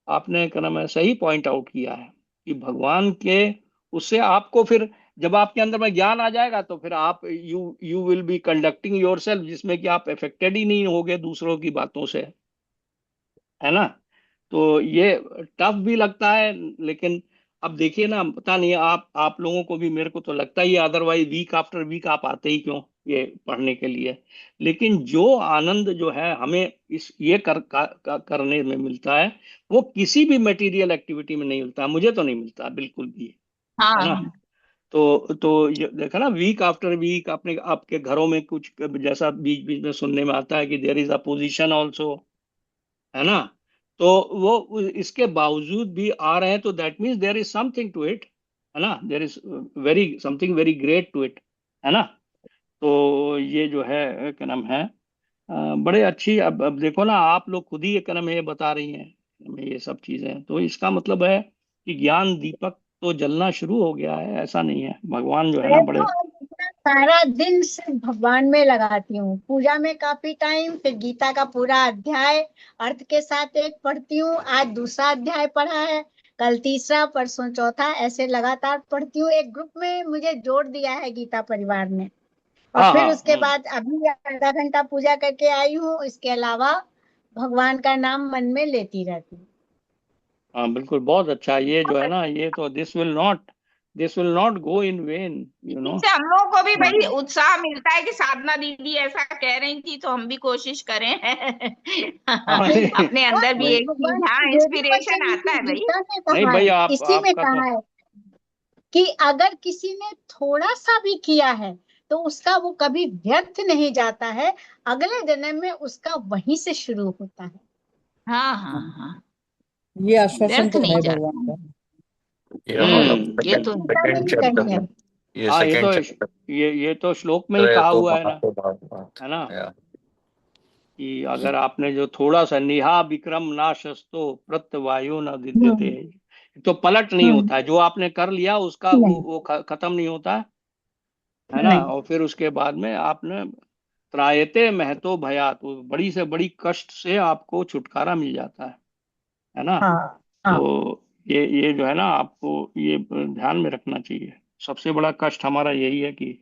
आपने क्या नाम है सही पॉइंट आउट किया है, कि भगवान के, उससे आपको फिर, जब आपके अंदर में ज्ञान आ जाएगा तो फिर आप you will be conducting yourself, जिसमें कि आप अफेक्टेड ही नहीं होगे दूसरों की बातों से, है ना। तो ये टफ भी लगता है, लेकिन अब देखिए ना, पता नहीं आप लोगों को भी, मेरे को तो लगता ही है, अदरवाइज वीक आफ्टर वीक आप आते ही क्यों ये पढ़ने के लिए। लेकिन जो आनंद जो है हमें इस ये करने में मिलता है, वो किसी भी मटेरियल एक्टिविटी में नहीं मिलता, मुझे तो नहीं मिलता बिल्कुल भी, है ना। हाँ तो ये देखा ना, वीक आफ्टर वीक अपने आपके घरों में कुछ, जैसा बीच बीच में सुनने में आता है कि देयर इज अपोजिशन ऑल्सो, है ना। तो वो इसके बावजूद भी आ रहे हैं, तो that means there is something to it, है ना, there is very something very great to it, है ना। तो ये जो है क्या नाम है, बड़े अच्छी, अब देखो ना, आप लोग खुद ही क्या नाम है ये बता रही हैं हमें ये सब चीजें, तो इसका मतलब है कि ज्ञान दीपक तो जलना शुरू हो गया है, ऐसा नहीं है, भगवान जो है ना मैं तो बड़े। अब अपना सारा दिन सिर्फ भगवान में लगाती हूँ। पूजा में काफी टाइम, फिर गीता का पूरा अध्याय अर्थ के साथ एक पढ़ती हूँ। आज दूसरा अध्याय पढ़ा है, कल तीसरा, परसों चौथा, ऐसे लगातार पढ़ती हूँ। एक ग्रुप में मुझे जोड़ दिया है गीता परिवार ने। और हाँ फिर हाँ उसके बाद अभी आधा घंटा पूजा करके आई हूँ। इसके अलावा भगवान का नाम मन में लेती रहती हूँ। हाँ, बिल्कुल, बहुत अच्छा, ये जो है ना, ये तो this will not go in when, you know. इससे हम लोगों को भी भाई उत्साह मिलता है कि साधना दीदी ऐसा कह रही थी, तो हम भी कोशिश करें। हाँ अपने और अंदर भी भाई, एक भगवान चीज, हाँ, देवी इंस्पिरेशन वचन आता की है भाई। गीता में नहीं कहा भाई, है, आप इसी में आपका तो, कहा है कि अगर किसी ने थोड़ा सा भी किया है तो उसका वो कभी व्यर्थ नहीं जाता है। अगले जन्म में उसका वहीं से शुरू होता है। हाँ हाँ हाँ, ये आश्वासन व्यर्थ तो नहीं है जाता। भगवान का। ये हमारा ये सेकंड तो है। गीता में सेकंड भी कही चैप्टर है। है। ये हाँ, सेकंड चैप्टर ये तो श्लोक में ही है, कहा तो हुआ है ना, महात्मा बात है ना, या कि अगर आपने जो थोड़ा सा, निहा विक्रम नाशस्तो प्रत्यवायो न विद्यते, हम्म तो पलट नहीं हम्म। होता है, जो आपने कर लिया उसका नहीं वो खत्म नहीं होता है ना। नहीं। और फिर उसके बाद में आपने त्रायते महतो भयात, वो बड़ी से बड़ी कष्ट से आपको छुटकारा मिल जाता है ना। हाँ हाँ। तो ये जो है ना, आपको ये ध्यान में रखना चाहिए, सबसे बड़ा कष्ट हमारा यही है कि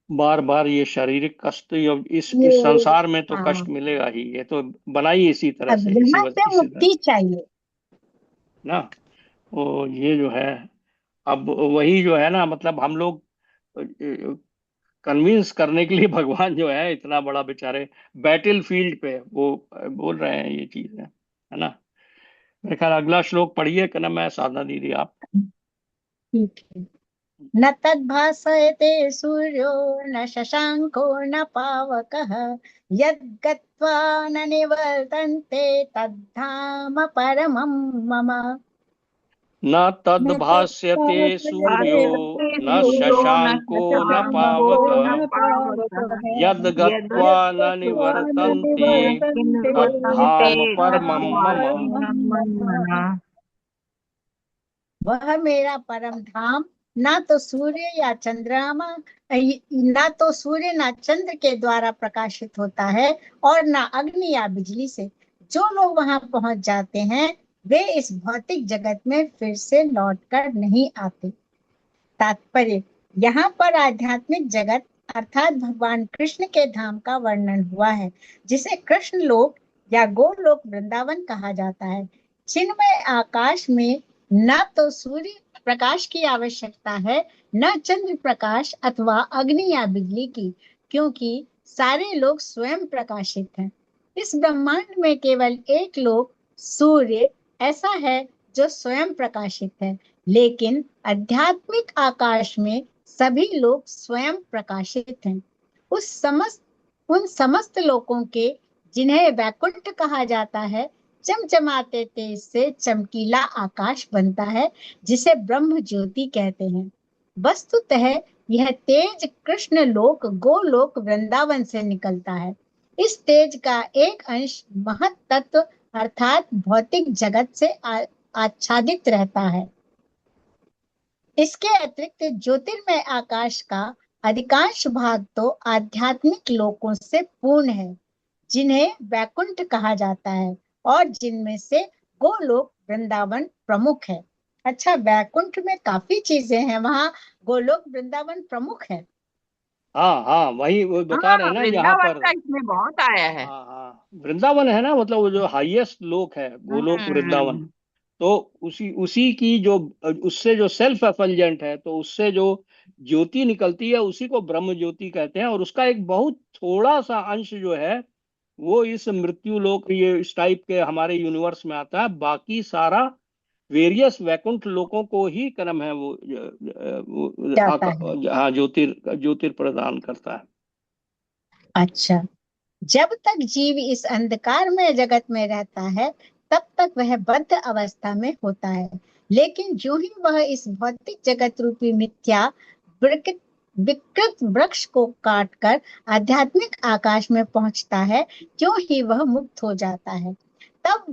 बार बार ये शारीरिक कष्ट, ये इस संसार में तो हाँ, कष्ट मिलेगा ही, ये तो बनाई इसी तरह अब से, यहाँ से इसी तरह मुक्ति चाहिए। ना। वो ये जो है, अब वही जो है ना, मतलब हम लोग कन्विंस करने के लिए भगवान जो है इतना बड़ा बेचारे बैटल फील्ड पे वो बोल रहे हैं ये चीजें, है ना। मेरे ख्याल अगला श्लोक पढ़िए, क्या नाम है साधना दीदी आप। ठीक है। न तद्भासयते सूर्यो न शशांको न पावकः यद्गत्वा न निवर्तन्ते तद्धाम परमं मम। न तद्भास्यते सूर्यो भास्वते न सूर्यो न शशांको न शशांको पावक न पावकः यद गत्वा न यद्गत्वा न निवर्तन्ते निवर्तन्ते तद्धाम परमं मम। तद्धाम मम। वह मेरा परम धाम ना तो सूर्य या चंद्रमा, ना तो सूर्य ना चंद्र के द्वारा प्रकाशित होता है, और ना अग्नि या बिजली से। जो लोग वहां पहुंच जाते हैं वे इस भौतिक जगत में फिर से लौटकर नहीं आते। तात्पर्य, यहाँ पर आध्यात्मिक जगत अर्थात भगवान कृष्ण के धाम का वर्णन हुआ है, जिसे कृष्ण लोक या गोलोक वृंदावन कहा जाता है। चिन्मय आकाश में न तो सूर्य प्रकाश की आवश्यकता है, न चंद्र प्रकाश अथवा अग्नि या बिजली की, क्योंकि सारे लोग स्वयं प्रकाशित हैं। इस ब्रह्मांड में केवल एक लोक सूर्य ऐसा है जो स्वयं प्रकाशित है, लेकिन आध्यात्मिक आकाश में सभी लोग स्वयं प्रकाशित हैं। उन समस्त लोकों के, जिन्हें वैकुंठ कहा जाता है, चमचमाते तेज से चमकीला आकाश बनता है, जिसे ब्रह्म ज्योति कहते हैं। वस्तुतः यह तेज कृष्ण लोक गोलोक वृंदावन से निकलता है। इस तेज का एक अंश महत तत्व अर्थात भौतिक जगत से आच्छादित रहता है। इसके अतिरिक्त ज्योतिर्मय आकाश का अधिकांश भाग तो आध्यात्मिक लोकों से पूर्ण है, जिन्हें वैकुंठ कहा जाता है, और जिनमें से गोलोक वृंदावन प्रमुख है। अच्छा, वैकुंठ में काफी चीजें हैं, वहां गोलोक वृंदावन प्रमुख है। हाँ हाँ, वही वो बता रहे हाँ, हैं ना यहाँ वृंदावन पर। का इसमें बहुत आया है। हाँ हाँ, वृंदावन है ना, मतलब वो जो हाईएस्ट लोक है गोलोक वृंदावन। हम्म। तो उसी उसी की जो, उससे जो सेल्फ एफल्जेंट है, तो उससे जो ज्योति निकलती है उसी को ब्रह्म ज्योति कहते हैं। और उसका एक बहुत थोड़ा सा अंश जो है वो इस मृत्यु लोक, ये इस टाइप के हमारे यूनिवर्स में आता है। बाकी सारा वेरियस वैकुंठ लोकों को ही कर्म है जाता है। हाँ, ज्योतिर प्रदान करता है। अच्छा, जब तक जीव इस अंधकार में जगत में रहता है तब तक वह बद्ध अवस्था में होता है, लेकिन जो ही वह इस भौतिक जगत रूपी मिथ्या विकृत विकृत वृक्ष को काटकर आध्यात्मिक आकाश में पहुंचता है, क्यों ही वह मुक्त हो जाता है, तब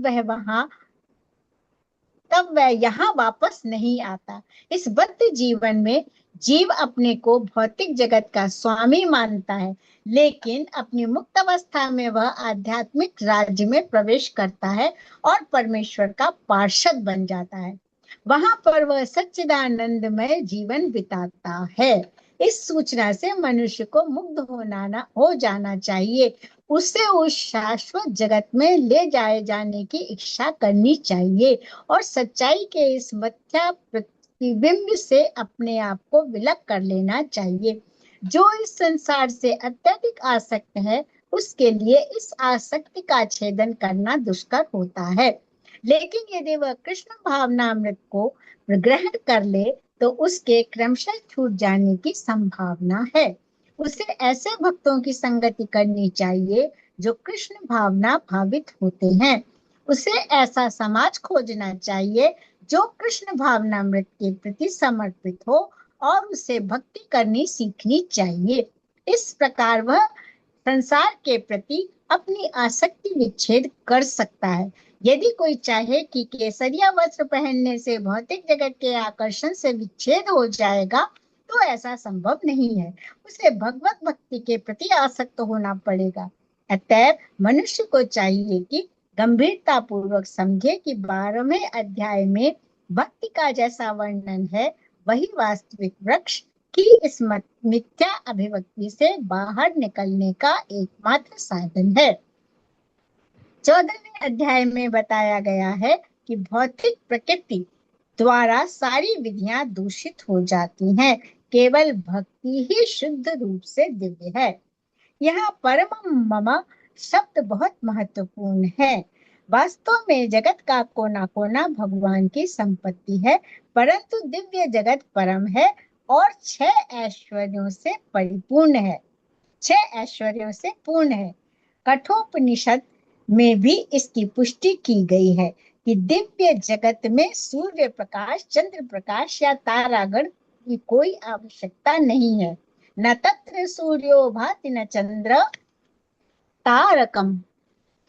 वह यहाँ वापस नहीं आता। इस बद्ध जीवन में जीव अपने को भौतिक जगत का स्वामी मानता है, लेकिन अपनी मुक्त अवस्था में वह आध्यात्मिक राज्य में प्रवेश करता है और परमेश्वर का पार्षद बन जाता है। वहां पर वह सच्चिदानंदमय जीवन बिताता है। इस सूचना से मनुष्य को मुग्ध हो जाना चाहिए। उसे उस शाश्वत जगत में ले जाए जाने की इच्छा करनी चाहिए, और सच्चाई के इस मिथ्या प्रतिबिंब से अपने आप को विलग कर लेना चाहिए। जो इस संसार से अत्यधिक आसक्त है उसके लिए इस आसक्ति का छेदन करना दुष्कर होता है, लेकिन यदि वह कृष्ण भावनामृत को ग्रहण कर ले तो उसके क्रमशः छूट जाने की संभावना है। उसे ऐसे भक्तों की संगति करनी चाहिए जो कृष्ण भावना भावित होते हैं। उसे ऐसा समाज खोजना चाहिए जो कृष्ण भावनामृत के प्रति समर्पित हो, और उसे भक्ति करनी सीखनी चाहिए। इस प्रकार वह संसार के प्रति अपनी आसक्ति विच्छेद कर सकता है। यदि कोई चाहे कि केसरिया वस्त्र पहनने से भौतिक जगत के आकर्षण से विच्छेद हो जाएगा, तो ऐसा संभव नहीं है। उसे भगवत भक्ति के प्रति आसक्त होना पड़ेगा। अतएव मनुष्य को चाहिए कि गंभीरता पूर्वक समझे कि 12वें अध्याय में भक्ति का जैसा वर्णन है वही वास्तविक वृक्ष की इस मिथ्या अभिव्यक्ति से बाहर निकलने का एकमात्र साधन है। 14वें अध्याय में बताया गया है कि भौतिक प्रकृति द्वारा सारी विधियां दूषित हो जाती हैं, केवल भक्ति ही शुद्ध रूप से दिव्य है। यहाँ परम मम शब्द बहुत महत्वपूर्ण है। वास्तव में जगत का कोना कोना भगवान की संपत्ति है, परंतु दिव्य जगत परम है और 6 ऐश्वर्यों से परिपूर्ण है, 6 ऐश्वर्यों से पूर्ण है। कठोपनिषद में भी इसकी पुष्टि की गई है कि दिव्य जगत में सूर्य प्रकाश, चंद्र प्रकाश या तारागण की कोई आवश्यकता नहीं है। न तत्र सूर्यो भाति न चंद्र तारकम,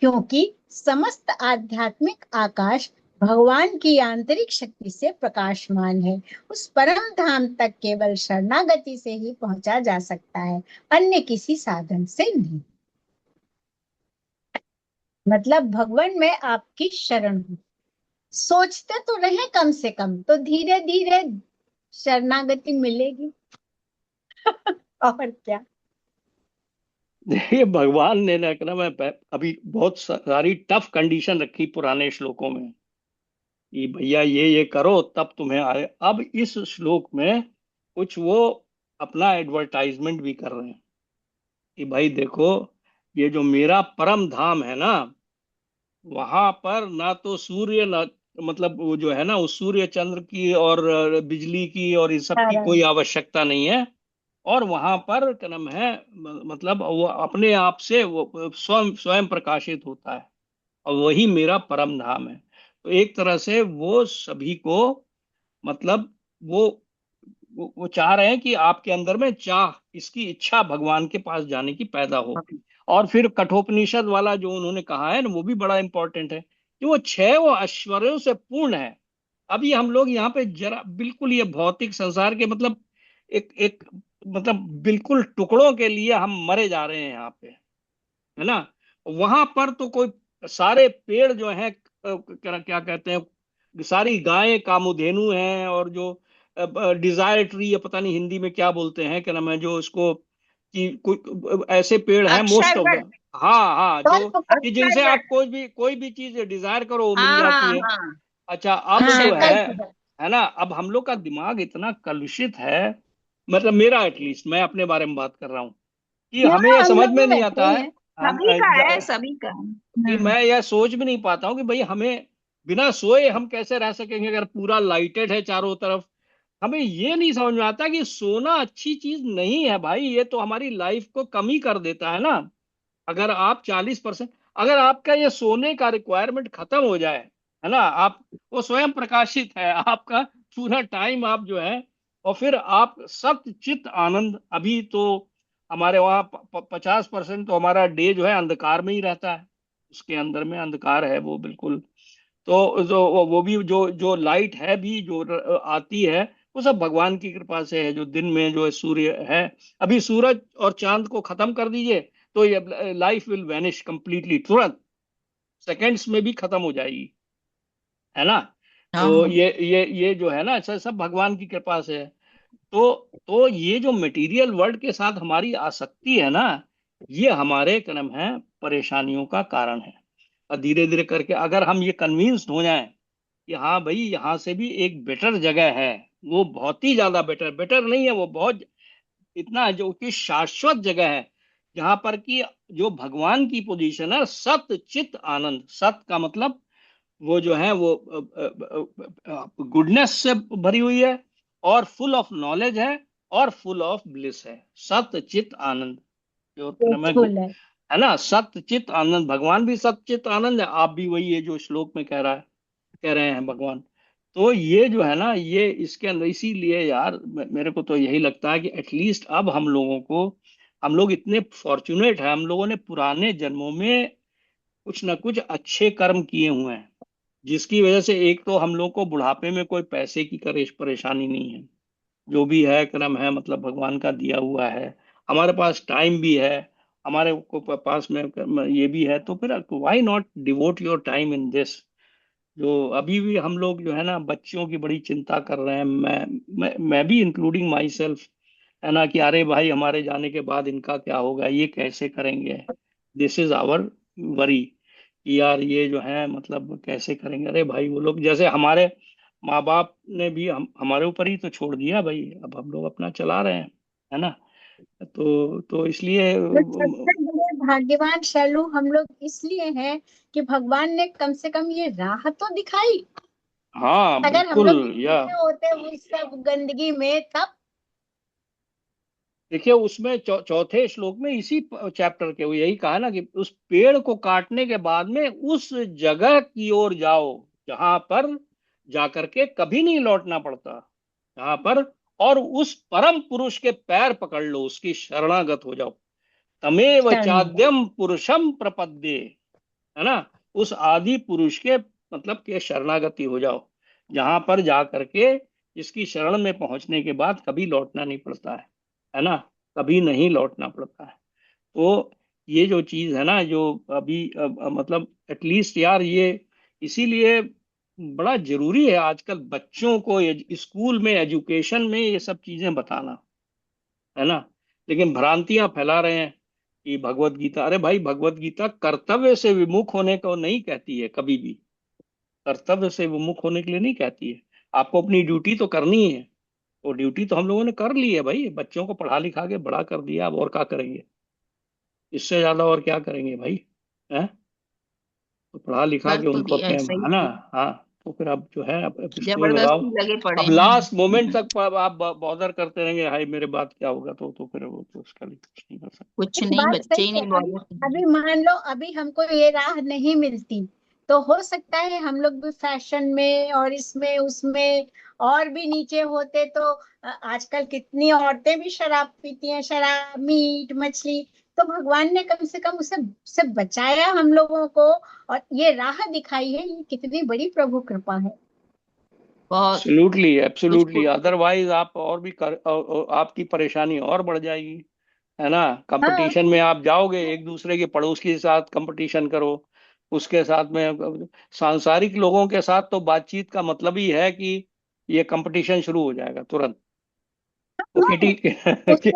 क्योंकि समस्त आध्यात्मिक आकाश भगवान की आंतरिक शक्ति से प्रकाशमान है। उस परम धाम तक केवल शरणागति से ही पहुंचा जा सकता है, अन्य किसी साधन से नहीं। मतलब भगवान में आपकी शरण हूँ, सोचते तो रहे कम से कम, तो धीरे धीरे शरणागति मिलेगी। और क्या। देखिए भगवान ने ना क्या नाम है, अभी बहुत सारी टफ कंडीशन रखी पुराने श्लोकों में कि भैया ये करो तब तुम्हें आए। अब इस श्लोक में कुछ वो अपना एडवर्टाइजमेंट भी कर रहे हैं कि भाई देखो, ये जो मेरा परम धाम है ना, वहां पर ना तो सूर्य ना, मतलब वो जो है ना, उस सूर्य चंद्र की और बिजली की और इस सब की कोई आवश्यकता नहीं है। और वहां पर क्या नाम है, मतलब वो अपने आप से वो स्वयं स्वयं प्रकाशित होता है, और वही मेरा परम धाम है। तो एक तरह से वो सभी को, मतलब वो वो चाह रहे हैं कि आपके अंदर में चाह, इसकी इच्छा भगवान के पास जाने की पैदा हो। और फिर कठोपनिषद वाला जो उन्होंने कहा है ना, वो भी बड़ा इंपॉर्टेंट है कि वो ऐश्वर्यों से पूर्ण है। अभी हम लोग यहाँ पे जरा बिल्कुल ये भौतिक संसार के, मतलब एक एक मतलब बिल्कुल टुकड़ों के लिए हम मरे जा रहे हैं यहाँ पे, है ना। वहां पर तो कोई सारे पेड़ जो हैं, क्या क्या कहते हैं, सारी गायें कामधेनु हैं, और जो डिजायर ट्री, या पता नहीं हिंदी में क्या बोलते हैं, क्या नाम है, जो इसको कि कोई ऐसे पेड़ हैं मोस्ट ऑफ अक्षरवट। द, हाँ हाँ, जो कि जिनसे आप अक्षरवट। कोई भी चीज डिजायर करो वो मिल हाँ जाती हाँ है। हाँ। अच्छा, अब जो अक्षरवट। है ना, अब हम लोग का दिमाग इतना कलुषित है, मतलब मेरा एटलीस्ट, मैं अपने बारे में बात कर रहा हूँ कि हमें यहाँ यह हम समझ लोग भी में नहीं वैसे आता ही है। हैं। हम सभी का है, सभी का। कि मैं यह सोच भी नहीं पाता हूँ कि भाई हमें बिना सोए हम कैसे रह सकेंगे अगर पूरा लाइटेड है चारों तरफ। हमें ये नहीं समझ में आता कि सोना अच्छी चीज नहीं है भाई, ये तो हमारी लाइफ को कम ही कर देता है ना। अगर आप 40%, अगर आपका ये सोने का रिक्वायरमेंट खत्म हो जाए, है ना, आप वो स्वयं प्रकाशित है आपका पूरा टाइम, आप जो है, और फिर आप सत्य चित आनंद, अभी तो हमारे वहाँ 50% तो हमारा डे जो है अंधकार में ही रहता है, उसके अंदर में अंधकार है वो बिल्कुल। तो जो वो भी जो जो लाइट है भी जो आती है, वो सब भगवान की कृपा से है। जो दिन में जो है सूर्य है, अभी सूरज और चांद को खत्म कर दीजिए तो ये लाइफ विल वैनिश कंप्लीटली, तुरंत सेकंड्स में भी खत्म हो जाएगी, है ना। हाँ तो हाँ। ये जो है ना, सब सब भगवान की कृपा से है। तो ये जो मटेरियल वर्ल्ड के साथ हमारी आसक्ति है ना, ये हमारे कर्म है, परेशानियों का कारण है। और धीरे धीरे करके अगर हम ये कन्विंस्ड हो जाएं कि हाँ भाई, यहाँ से भी एक बेटर जगह है, वो बहुत ही ज्यादा बेटर बेटर नहीं है, वो बहुत इतना है, जो कि शाश्वत जगह है, जहां पर कि जो भगवान की पोजीशन है, सत चित आनंद, सत का मतलब वो जो है वो गुडनेस से भरी हुई है, और फुल ऑफ नॉलेज है, और फुल ऑफ ब्लिस है, सत चित आनंद। जो क्रम Peaceful है। है ना, सत चित आनंद, भगवान भी सत चित आनंद है, आप भी वही है जो श्लोक में कह रहे हैं भगवान। तो ये जो है ना, ये इसके अंदर, इसीलिए यार मेरे को तो यही लगता है कि एटलीस्ट अब हम लोगों को, हम लोग इतने फॉर्चुनेट हैं, हम लोगों ने पुराने जन्मों में कुछ ना कुछ अच्छे कर्म किए हुए हैं, जिसकी वजह से एक तो हम लोग को बुढ़ापे में कोई पैसे की परेशानी नहीं है। जो भी है कर्म है, मतलब भगवान का दिया हुआ है, हमारे पास टाइम भी है, हमारे को पास में ये भी है, तो फिर why not devote your time in this. जो अभी भी हम लोग जो है ना, बच्चियों की बड़ी चिंता कर रहे हैं, मैं भी इंक्लूडिंग माई सेल्फ, है ना, कि अरे भाई हमारे जाने के बाद इनका क्या होगा, ये कैसे करेंगे। दिस इज आवर वरी कि यार ये जो है, मतलब कैसे करेंगे। अरे भाई, वो लोग जैसे हमारे माँ बाप ने भी हमारे ऊपर ही तो छोड़ दिया भाई, अब हम लोग अपना चला रहे हैं, है ना। तो इसलिए तो सबसे बड़े भाग्यवान शैलू हम लोग इसलिए हैं कि भगवान ने कम से कम ये राह तो दिखाई। हाँ अगर हम बिल्कुल। लोग या घूमते होते उस सब गंदगी में, तब देखिए उसमें चौथे श्लोक में इसी चैप्टर के वो यही कहा ना कि उस पेड़ को काटने के बाद में उस जगह की ओर जाओ जहां पर जाकर के कभी नहीं लौटना पड़ता, जहां पर, और उस परम पुरुष के पैर पकड़ लो, उसकी शरणागत हो जाओ। तमेव शरण। चाद्यम पुरुषम प्रपद्ये, है ना, उस आदि पुरुष के मतलब कि शरणागति हो जाओ, जहां पर जा करके इसकी शरण में पहुंचने के बाद कभी लौटना नहीं पड़ता है ना, कभी नहीं लौटना पड़ता है। तो ये जो चीज है ना, जो अभी मतलब एटलीस्ट यार, ये इसीलिए बड़ा जरूरी है आजकल बच्चों को स्कूल में, एजुकेशन में ये सब चीजें बताना, है ना। लेकिन भ्रांतियां फैला रहे हैं कि भगवत गीता, अरे भाई भगवत गीता कर्तव्य से विमुख होने को नहीं कहती है कभी भी, कर्तव्य से विमुख होने के लिए नहीं कहती है। आपको अपनी ड्यूटी तो करनी है, वो ड्यूटी तो हम लोगों ने कर ली है भाई, बच्चों को पढ़ा लिखा के बड़ा कर दिया, अब और क्या करेंगे, इससे ज्यादा और क्या करेंगे भाई, हैं। तो पढ़ा लिखा कर के तो उनको दिया अपने, है, सही है ना। है। हाँ, तो फिर अब जो है, अब स्कूल में लाओ, जबरदस्ती लगे पड़े अब हैं। लास्ट मोमेंट तक आप बॉदर करते रहेंगे, हाय मेरे बात क्या होगा, तो फिर वो तो उसका भी कुछ नहीं कर सकते। कुछ एक नहीं, बात बच्चे सही ही है। नहीं अभी बोले। अभी मान लो अभी हमको ये राह नहीं मिलती, तो हो सकता है हम लोग भी फैशन में और इसमें उसमें और भी नीचे होते। तो आजकल कितनी औरतें भी शराब पीती हैं, शराब, मीट मछली। तो भगवान ने कम से कम उससे बचाया हम लोगों को, और ये राह दिखाई है। ये कितनी बड़ी प्रभु कृपा है। बहुत एब्सोल्युटली, उसको। एब्सोल्युटली, अदरवाइज आप और भी आपकी परेशानी और बढ़ जाएगी, है ना। हाँ कंपटीशन में आप जाओगे, एक दूसरे के पड़ोस के साथ कंपटीशन करो, उसके साथ में सांसारिक लोगों के साथ तो बातचीत का मतलब ही है कि ये कंपटीशन शुरू हो जाएगा तुरंत। वो हाँ, किटी उसका वो के,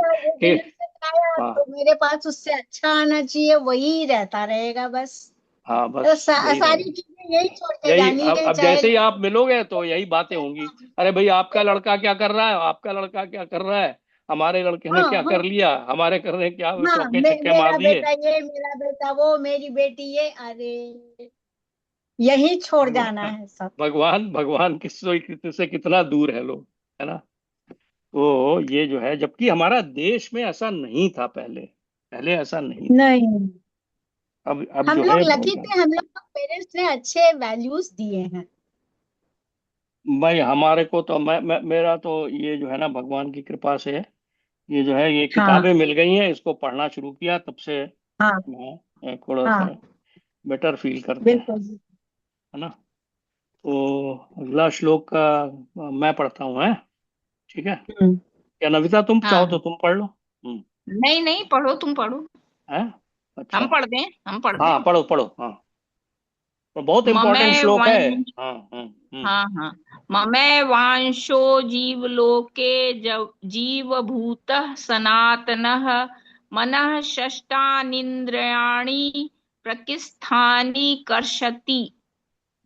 बिजनेस आया हाँ तो मेरे पास उससे अच्छा आना चाहिए, वही रहता रहेगा बस। हाँ, तो बस यही सारी रहेगा। चीजें यही छोड़ के यही जानी है, अब चाहे जैसे ही आप मिलोगे तो यही बातें होंगी, अरे भाई आपका लड़का क्या कर रहा है, आपका लड़का क्या कर रहा है, हमारे लड़के ने हाँ क्या कर हाँ लिया, हमारे करने क्या हाँ, चौके छक्के मार मेरा दिए। बेटा ये, मेरा बेटा वो, मेरी बेटी ये। अरे यही छोड़ जाना भगवान, है सब। भगवान भगवान किससे से कितना दूर है लोग, है ना। तो ये जो है, जबकि हमारा देश में ऐसा नहीं था पहले, पहले ऐसा नहीं था। नहीं, अब हम जो लोग है बहुत लकी थे, हम लोग को पेरेंट्स ने अच्छे वैल्यूज दिए हैं। भाई हमारे को तो मेरा तो ये जो है ना, भगवान की कृपा से ये जो है, ये हाँ किताबें मिल गई हैं, इसको पढ़ना शुरू किया तब से हाँ मैं थोड़ा सा हाँ, बेटर फील करते हैं, बिल्कुल। है ना। तो अगला श्लोक का मैं पढ़ता हूँ, है, ठीक है। हम्म या नविता तुम चाहो तो हाँ, तुम पढ़ लो। नहीं नहीं, पढ़ो, तुम पढ़ो। है, हम अच्छा, पढ़ दें, हम पढ़ दें। हाँ पढ़ो पढ़ो, हाँ, तो बहुत ममे इंपॉर्टेंट श्लोक है। वं हाँ, हाँ हाँ। ममे वांशो जीवलोके जीव भूतः सनातनः मनः षष्ठानीन्द्रियाणि प्रकृतिस्थानि कर्षति।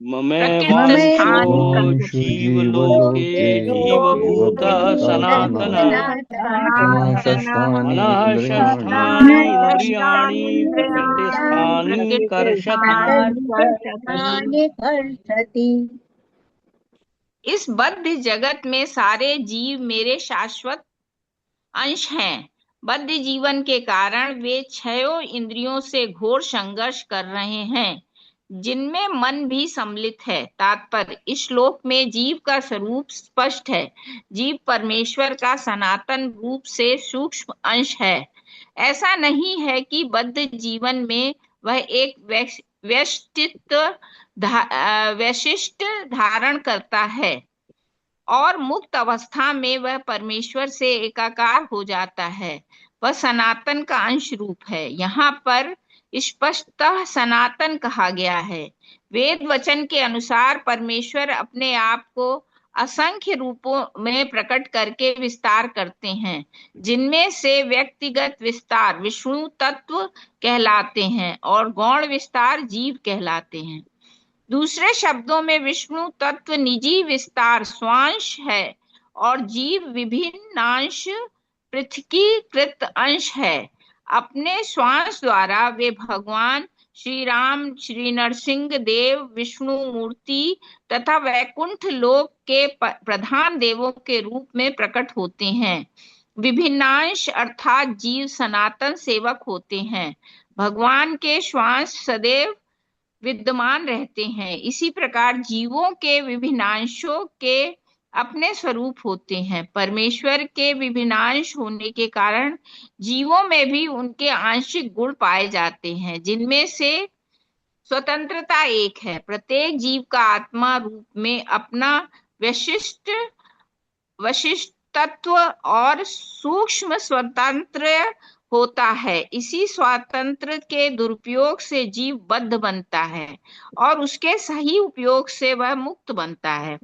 ममे ममेवांशो प्रकृतिस्थानि वांशु कर्षति। जीवलोके जीवलोके लोके जीवभूतः जीवभूतः सनातनः मनः सनातनः षष्ठानि मनः इन्द्रियाणि षष्ठानि मनः इन्द्रियाणि षष्ठानीन्द्रियाणि प्रकृतिस्थानि कर्षति। प्रकृतिस्थानि कर्षति। कर्षति। इस बद्ध जगत में सारे जीव मेरे शाश्वत अंश हैं। बद्ध जीवन के कारण वे छयों इंद्रियों से घोर संघर्ष कर रहे हैं, जिनमें मन भी सम्मिलित है। तात्पर्य, इस श्लोक में जीव का स्वरूप स्पष्ट है। जीव परमेश्वर का सनातन रूप से सूक्ष्म अंश है। ऐसा नहीं है कि बद्ध जीवन में वह एक वैशिष्ट धारण करता है और मुक्त अवस्था में वह परमेश्वर से एकाकार हो जाता है। वह सनातन का अंश रूप है। यहाँ पर स्पष्टतः सनातन कहा गया है। वेद वचन के अनुसार परमेश्वर अपने आप को असंख्य रूपों में प्रकट करके विस्तार करते हैं, जिनमें से व्यक्तिगत विस्तार विष्णु तत्व कहलाते हैं और गौण विस्तार जीव कहलाते हैं। दूसरे शब्दों में विष्णु तत्व निजी विस्तार स्वांश है और जीव विभिन्नांश पृथकीकृत अंश है। अपने श्वास द्वारा वे भगवान श्री राम, श्री नरसिंह देव, विष्णु मूर्ति तथा वैकुंठ लोक के प्रधान देवों के रूप में प्रकट होते हैं। विभिन्नांश अर्थात जीव सनातन सेवक होते हैं। भगवान के श्वास सदैव विद्यमान रहते हैं। इसी प्रकार जीवों के विभिन्नांशों के अपने स्वरूप होते हैं। परमेश्वर के विभिन्नांश होने के कारण जीवों में भी उनके आंशिक गुण पाए जाते हैं, जिनमें से स्वतंत्रता एक है। प्रत्येक जीव का आत्मा रूप में अपना विशिष्ट वशिष्ठत्व और सूक्ष्म स्वतंत्र होता है। इसी स्वातंत्र के दुरुपयोग से जीव बद्ध बनता है और उसके सही उपयोग से वह मुक्त बनता है।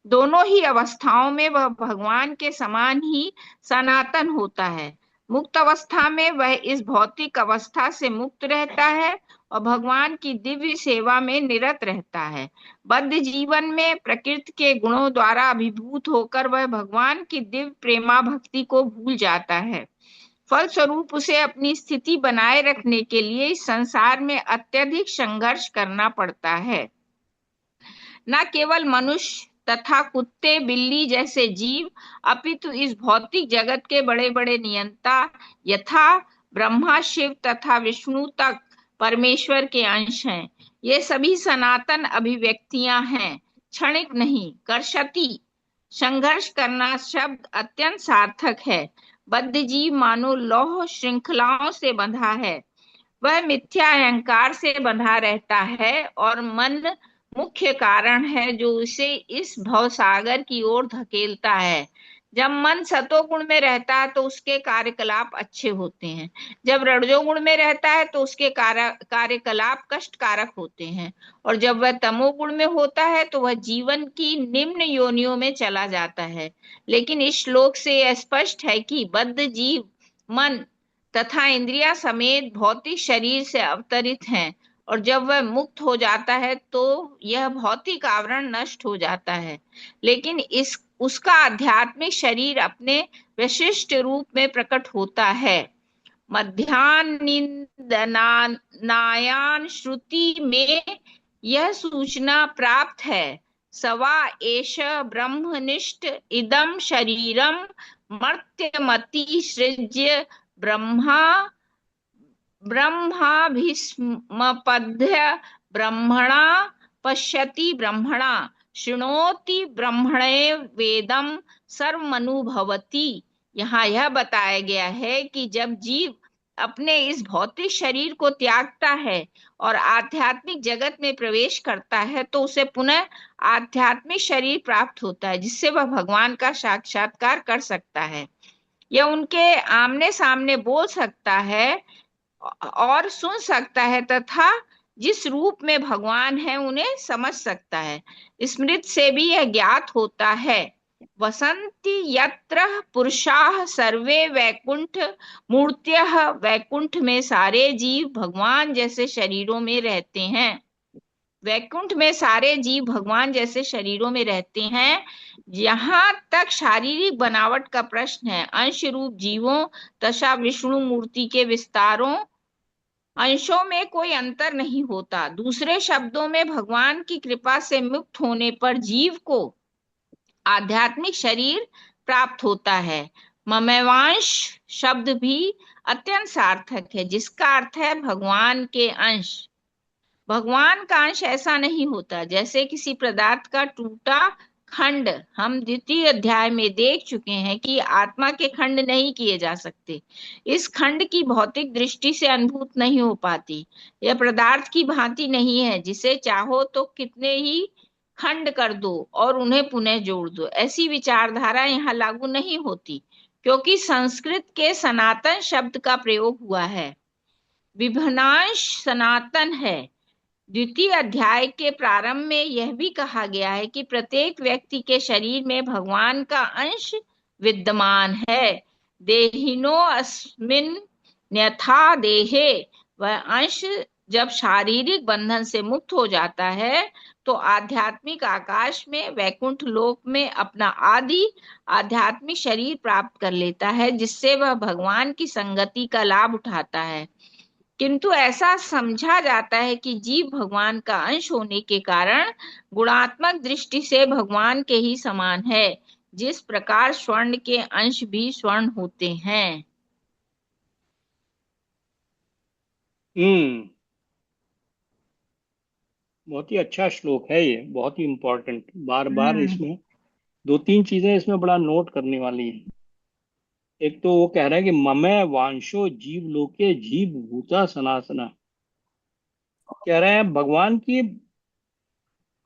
दोनों ही अवस्थाओं में वह भगवान के समान ही सनातन होता है। मुक्त अवस्था में वह इस भौतिक अवस्था से मुक्त रहता है और भगवान की दिव्य सेवा में निरत रहता है। बद्ध जीवन में प्रकृति के गुणों द्वारा अभिभूत होकर वह भगवान की दिव्य प्रेमा भक्ति को भूल जाता है। फलस्वरूप उसे अपनी स्थिति बनाए रखने के लिए इस संसार में अत्यधिक संघर्ष करना पड़ता है। न केवल मनुष्य तथा कुत्ते बिल्ली जैसे जीव, अपितु इस भौतिक जगत के बड़े बड़े नियंता यथा ब्रह्मा शिव तथा विष्णु तक परमेश्वर के अंश हैं। ये सभी सनातन अभिव्यक्तियां हैं, क्षणिक नहीं। कर्षति संघर्ष करना शब्द अत्यंत सार्थक है। बद्ध जीव मानो लौह श्रृंखलाओं से बंधा है। वह मिथ्या अहंकार से बंधा रहता है और मन मुख्य कारण है जो उसे इस भवसागर की ओर धकेलता है। जब मन सतोगुण में रहता है तो उसके कार्यकलाप अच्छे होते हैं। जब रजोगुण में रहता है तो उसके कार्यकलाप कष्टकारक होते हैं। और जब वह तमोगुण में होता है तो वह जीवन की निम्न योनियों में चला जाता है। लेकिन इस श्लोक से यह स्पष्ट है कि बद्ध जीव मन तथा इंद्रिया समेत भौतिक शरीर से अवतरित हैं और जब वह मुक्त हो जाता है तो यह भौतिक आवरण नष्ट हो जाता है। लेकिन इस उसका आध्यात्मिक शरीर अपने विशिष्ट रूप में प्रकट होता है। मध्यान्ह श्रुति में यह सूचना प्राप्त है, सवा एष ब्रह्मनिष्ठ इदम शरीरम मर्त्यमति सृज्य ब्रह्माभिस्मपद्य ब्रह्मणा पश्यति ब्रह्मणा शृणोति ब्रह्मणे वेदम सर्वमनुभवति। यहाँ यह बताया गया है कि जब जीव अपने इस भौतिक शरीर को त्यागता है और आध्यात्मिक जगत में प्रवेश करता है तो उसे पुनः आध्यात्मिक शरीर प्राप्त होता है जिससे वह भगवान का साक्षात्कार कर सकता है। यह उनके आमने सामने बोल सकता है और सुन सकता है तथा जिस रूप में भगवान है उन्हें समझ सकता है। स्मृति से भी यह ज्ञात होता है, वसंति यत्र पुरुषाः सर्वे वैकुंठ मूर्त्यः। वैकुंठ में सारे जीव भगवान जैसे शरीरों में रहते हैं। वैकुंठ में सारे जीव भगवान जैसे शरीरों में रहते हैं। जहां तक शारीरिक बनावट का प्रश्न है, अंश रूप जीवों तथा विष्णु मूर्ति के विस्तारों अंशों में कोई अंतर नहीं होता। दूसरे शब्दों में भगवान की कृपा से मुक्त होने पर जीव को आध्यात्मिक शरीर प्राप्त होता है। ममेवांश शब्द भी अत्यंत सार्थक है जिसका अर्थ है भगवान के अंश। भगवान का अंश ऐसा नहीं होता जैसे किसी पदार्थ का टूटा खंड। हम द्वितीय अध्याय में देख चुके हैं कि आत्मा के खंड नहीं किए जा सकते। इस खंड की भौतिक दृष्टि से अनुभूत नहीं हो पाती। यह पदार्थ की भांति नहीं है जिसे चाहो तो कितने ही खंड कर दो और उन्हें पुनः जोड़ दो। ऐसी विचारधारा यहाँ लागू नहीं होती क्योंकि संस्कृत के सनातन शब्द का प्रयोग हुआ है। विभिन्नांश सनातन है। द्वितीय अध्याय के प्रारंभ में यह भी कहा गया है कि प्रत्येक व्यक्ति के शरीर में भगवान का अंश विद्यमान है। देहिनो अस्मिन् न्यथा देहे। वह अंश जब शारीरिक बंधन से मुक्त हो जाता है तो आध्यात्मिक आकाश में वैकुंठ लोक में अपना आदि आध्यात्मिक शरीर प्राप्त कर लेता है जिससे वह भगवान की संगति का लाभ उठाता है। किंतु ऐसा समझा जाता है कि जीव भगवान का अंश होने के कारण गुणात्मक दृष्टि से भगवान के ही समान है, जिस प्रकार स्वर्ण के अंश भी स्वर्ण होते हैं। बहुत ही अच्छा श्लोक है ये, बहुत ही इम्पोर्टेंट। बार बार इसमें दो तीन चीजें इसमें बड़ा नोट करने वाली है। एक तो वो कह रहा है कि ममे वांशो जीव लोके जीव भूता सनातना। कह रहे हैं भगवान की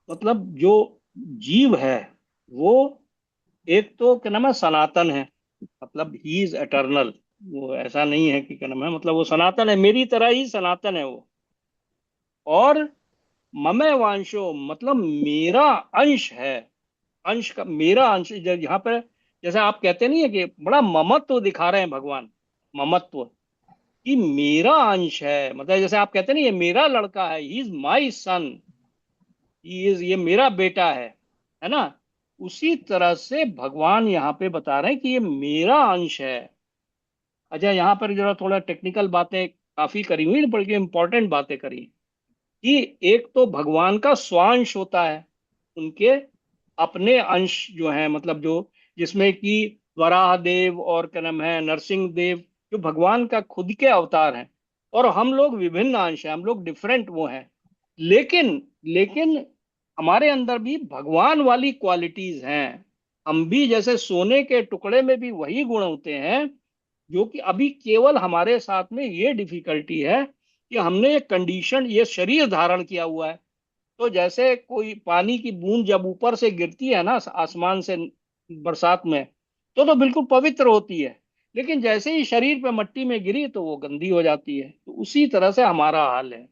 मतलब जो जीव है वो एक तो क्या नाम है सनातन है, मतलब ही इज एटर्नल। वो ऐसा नहीं है कि क्या नाम है, मतलब वो सनातन है, मेरी तरह ही सनातन है वो। और ममय वांशो मतलब मेरा अंश है, अंश का मेरा अंश यहाँ पर जैसे आप कहते नहीं है कि बड़ा ममत्व दिखा रहे हैं भगवान, ममत्व कि मेरा अंश है, मतलब जैसे आप कहते नहीं ये मेरा लड़का है, ही इज माई सन, ये मेरा बेटा है ना। उसी तरह से भगवान यहाँ पे बता रहे हैं कि ये मेरा अंश है। अच्छा, यहाँ पर जरा थोड़ा टेक्निकल बातें काफी करी हुई, बल्कि इंपॉर्टेंट बातें करी कि एक तो भगवान का स्वांश होता है, उनके अपने अंश जो है, मतलब जो जिसमें कि वराह देव और क्या नाम है नरसिंह देव, जो भगवान का खुद के अवतार हैं। और हम लोग विभिन्न अंश हैं, हम लोग डिफरेंट वो हैं, लेकिन लेकिन हमारे अंदर भी भगवान वाली क्वालिटीज हैं। हम भी जैसे सोने के टुकड़े में भी वही गुण होते हैं, जो कि अभी केवल हमारे साथ में ये डिफिकल्टी है कि हमने ये कंडीशन, ये शरीर धारण किया हुआ है। तो जैसे कोई पानी की बूंद जब ऊपर से गिरती है ना आसमान से बरसात में, तो बिल्कुल पवित्र होती है, लेकिन जैसे ही शरीर पे मट्टी में गिरी तो वो गंदी हो जाती है। तो उसी तरह से हमारा हाल है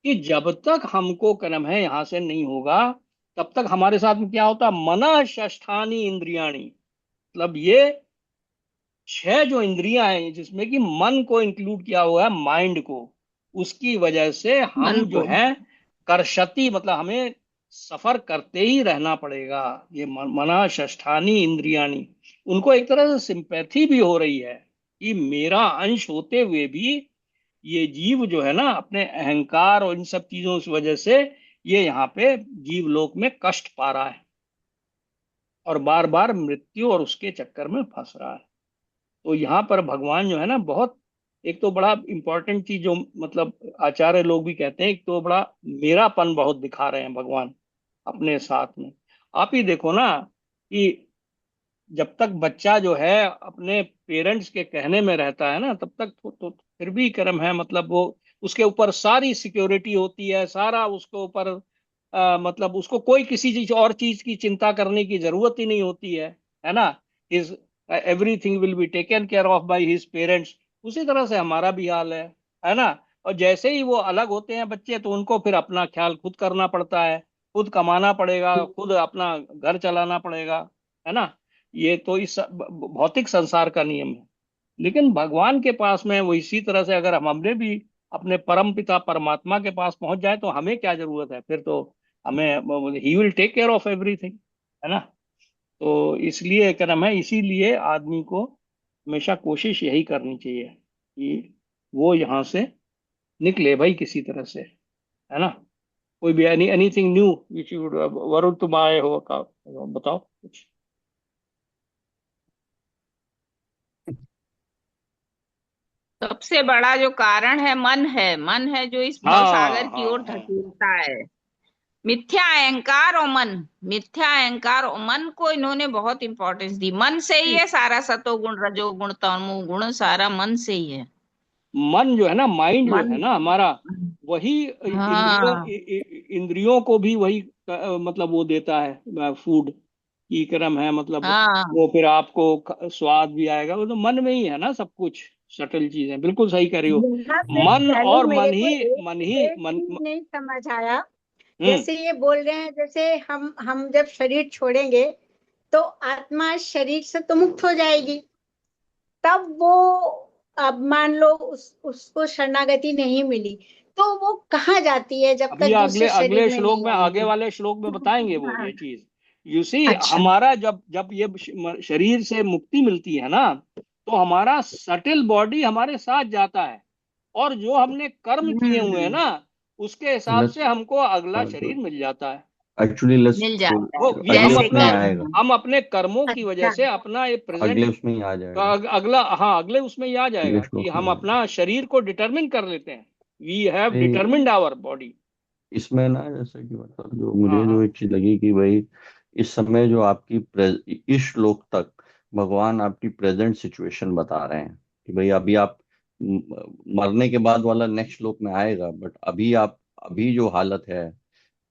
कि जब तक हमको कर्म है यहां से नहीं होगा, तब तक हमारे साथ में क्या होता है, मना षष्ठानी इंद्रियाणी, मतलब ये छह जो इंद्रियां हैं जिसमें कि मन को इंक्लूड किया हुआ है, माइंड को, उसकी वजह से मन हम जो को। है करशति, मतलब हमें सफर करते ही रहना पड़ेगा। ये मना षष्ठानी इंद्रियाणी, उनको एक तरह से सिंपैथी भी हो रही है कि मेरा अंश होते हुए भी ये जीव जो है ना अपने अहंकार और इन सब चीजों की वजह से ये यहाँ पे जीवलोक में कष्ट पा रहा है और बार बार मृत्यु और उसके चक्कर में फंस रहा है। तो यहाँ पर भगवान जो है ना बहुत, एक तो बड़ा इंपॉर्टेंट चीज जो मतलब आचार्य लोग भी कहते हैं, एक तो बड़ा मेरापन बहुत दिखा रहे हैं भगवान अपने साथ में। आप ही देखो ना कि जब तक बच्चा जो है अपने पेरेंट्स के कहने में रहता है ना, तब तक तो फिर भी कर्म है, मतलब वो उसके ऊपर सारी सिक्योरिटी होती है, सारा उसके ऊपर मतलब उसको कोई किसी चीज और चीज की चिंता करने की जरूरत ही नहीं होती है ना। Is everything will be taken care of by his parents. उसी तरह से हमारा भी हाल है ना। और जैसे ही वो अलग होते हैं बच्चे, तो उनको फिर अपना ख्याल खुद करना पड़ता है, खुद कमाना पड़ेगा, खुद अपना घर चलाना पड़ेगा, है ना। ये तो इस भौतिक संसार का नियम है। लेकिन भगवान के पास में वो इसी तरह से अगर हमने भी अपने परम पिता परमात्मा के पास पहुंच जाए तो हमें क्या जरूरत है, फिर तो हमें ही will take care of everything, है ना। तो इसलिए क्या नाम है, इसीलिए आदमी को हमेशा कोशिश यही करनी चाहिए कि वो यहाँ से निकले भाई किसी तरह से, है ना। कोई भी anything new which you, Varun तुम आए हो का बताओ कुछ। सबसे बड़ा जो कारण है मन है, मन है जो इस भव हाँ सागर की हाँ ओर हाँ। धकेलता है। मिथ्या अहंकार और मन, मिथ्या अहंकार और मन को इन्होंने बहुत इंपॉर्टेंस दी। मन से ही है सारा, सतोगुण रजोगुण तमोगुण सारा मन से ही है। मन जो है ना, माइंड जो मन। है ना हमारा, वही इंद्रियों हाँ इंद्रियों को भी वही मतलब वो देता है फूड की क्रम है, मतलब हाँ। वो फिर आपको स्वाद भी आएगा, वो तो मन में ही है ना सब कुछ। सटल चीजें बिल्कुल सही कह रही हो। यहाँ पे मन पहले और मेरे मन को ही एक मन ही एक मन, चीज नहीं समझ आया। हम्म। जैसे ये बोल रहे हैं, जैसे हम जब शरीर छोड़ेंगे तो आत्मा शरीर से तो मुक्त हो जाएगी। तब वो, अब मान लो उसको शरणागति नहीं मिली, तो वो कहाँ जाती है जब अभी तक अगले दूसरे शरीर अगले में श्लोक नहीं में, आगे आएगी? वाले श्लोक में बताएंगे वो हाँ। ये चीज। यू सी, अच्छा। हमारा जब जब ये शरीर से मुक्ति मिलती है ना, तो हमारा सटिल बॉडी हमारे साथ जाता है, और जो हमने कर्म किए हुए हैं हम्म। ना उसके हिसाब लेट्स से हमको अगला शरीर मिल जाता है। एक्चुअली लेट्स मिल जाता वो है ये हम अगले जैसे अपना, उसमें ही आएगा, कर्म। हम अपने कर्मों की वजह अच्छा। से अपना ये प्रेजेंट अगले उसमें ही आ जाएगा, अगला, हाँ अगले उसमें ही आ अगले जाएगा कि श्लोक में हम आ अपना शरीर को डिटरमिन कर लेते हैं। वी हैव जाएगा। Determined our body. इसमें ना जैसे कि मतलब जो हाँ मुझे जो हाँ एक चीज लगी कि भाई इस समय जो आपकी इस श्लोक तक भगवान आपकी प्रेजेंट सिचुएशन बता रहे हैं कि भाई अभी आप मरने के बाद वाला नेक्स्ट श्लोक में आएगा, बट अभी जो हालत है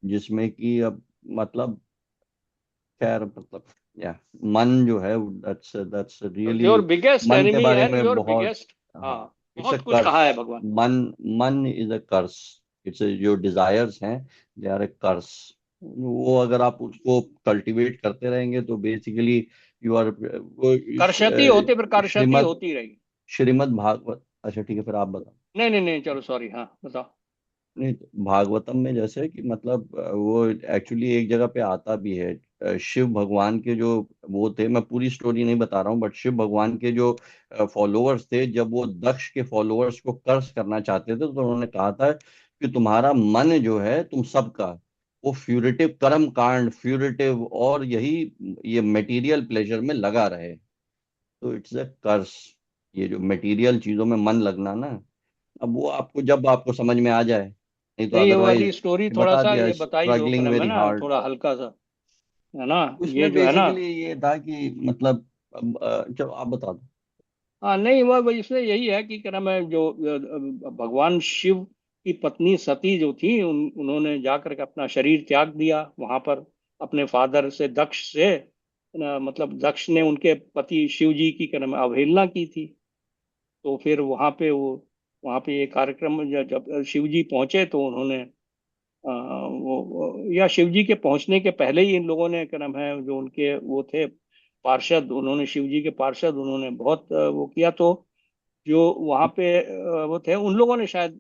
जिसमें कि अब मतलब खैर मतलब या मन जो है, दैट्स रियली, योर बिगेस्ट मन के एनिमी बारे एंड में योर बहुत, बिगेस्ट, हाँ, हाँ, इट्स अ बहुत कुछ कर्स। कहा है भगवान। मन इज अ कर्स। इट्स जो डिजायर्स हैं, दे आर अ कर्स। वो अगर आप उसको कल्टीवेट करते रहेंगे तो बेसिकली यू आर, कर्षति होते पर कर्षति श्रीमद होती रही। श्रीमद भागवत, अच्छा ठीक है, फिर आप बताओ। नहीं नहीं नहीं, चलो सॉरी, हाँ बताओ। नहीं तो भागवतम में जैसे कि मतलब वो एक्चुअली एक जगह पे आता भी है। शिव भगवान के जो वो थे, मैं पूरी स्टोरी नहीं बता रहा हूँ, बट शिव भगवान के जो फॉलोअर्स थे, जब वो दक्ष के फॉलोअर्स को कर्स करना चाहते थे तो उन्होंने कहा था कि तुम्हारा मन जो है तुम सबका, वो फ्यूरिटिव कर्म कांड, फ्यूरिटिव और यही ये मटेरियल प्लेजर में लगा रहे। तो इट्स अ कर्स। ये जो मटेरियल चीजों में मन लगना ना, अब वो आपको जब आपको समझ में आ जाए, नहीं तो नहीं, ये वाली अदरवाइज स्टोरी थोड़ा बता सा दिया, ये बताई दो स्ट्रगलिंग क्रम, है वेरी ना, हार्ड। थोड़ा हल्का सा, है ना, ये उसमें जो है ना। बेसिकली ये था कि मतलब चलो आप बता दो। हाँ नहीं, वह इसमें यही है कि क्या नाम है, जो भगवान शिव की पत्नी सती जो थी, उन्होंने जाकर के अपना शरीर त्याग दिया वहां पर, अपने फादर से, दक्ष से, मतलब दक्ष ने उनके पति शिव जी की क्या नाम है, अवहेलना की थी। तो फिर वहां पे ये कार्यक्रम, जब शिव जी पहुंचे तो उन्होंने या शिव जी के पहुंचने के पहले ही इन लोगों ने क्या नाम है, जो उनके वो थे पार्षद, उन्होंने शिव जी के पार्षद, उन्होंने बहुत वो किया। तो जो वहां पे वो थे, उन लोगों ने शायद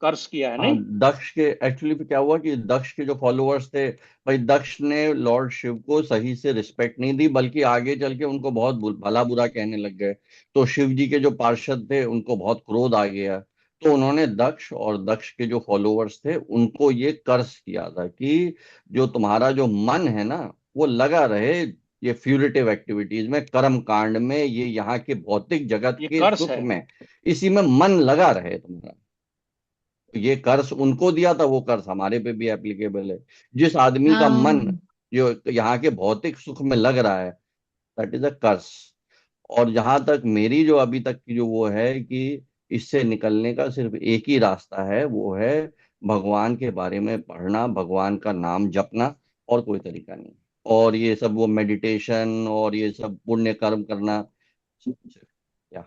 कर्ज किया है, हाँ, नहीं? दक्ष के एक्चुअली क्या हुआ कि दक्ष के जो फॉलोअर्स थे, भाई दक्ष ने लॉर्ड शिव को सही से रिस्पेक्ट नहीं दी, बल्कि आगे चल के उनको बहुत भला बुरा कहने लग गए। तो शिव जी के जो पार्षद थे उनको बहुत क्रोध आ गया। तो उन्होंने दक्ष और दक्ष के जो फॉलोअर्स थे उनको ये कर्स किया था कि जो तुम्हारा जो मन है ना, वो लगा रहे ये फ्यूरिटिव एक्टिविटीज में, कर्म कांड में, ये यहाँ के भौतिक जगत ये के कर्ज सुख है। में, इसी में मन लगा रहे तुम्हारा। तो ये कर्ज उनको दिया था, वो कर्ज हमारे पे भी एप्लीकेबल है। जिस आदमी का मन हाँ जो यहाँ के भौतिक सुख में लग रहा है, दैट इज अ कर्स। और जहां तक मेरी जो अभी तक की जो वो है कि इससे निकलने का सिर्फ एक ही रास्ता है, वो है भगवान के बारे में पढ़ना, भगवान का नाम जपना, और कोई तरीका नहीं। और ये सब वो मेडिटेशन और ये सब पुण्य कर्म करना, या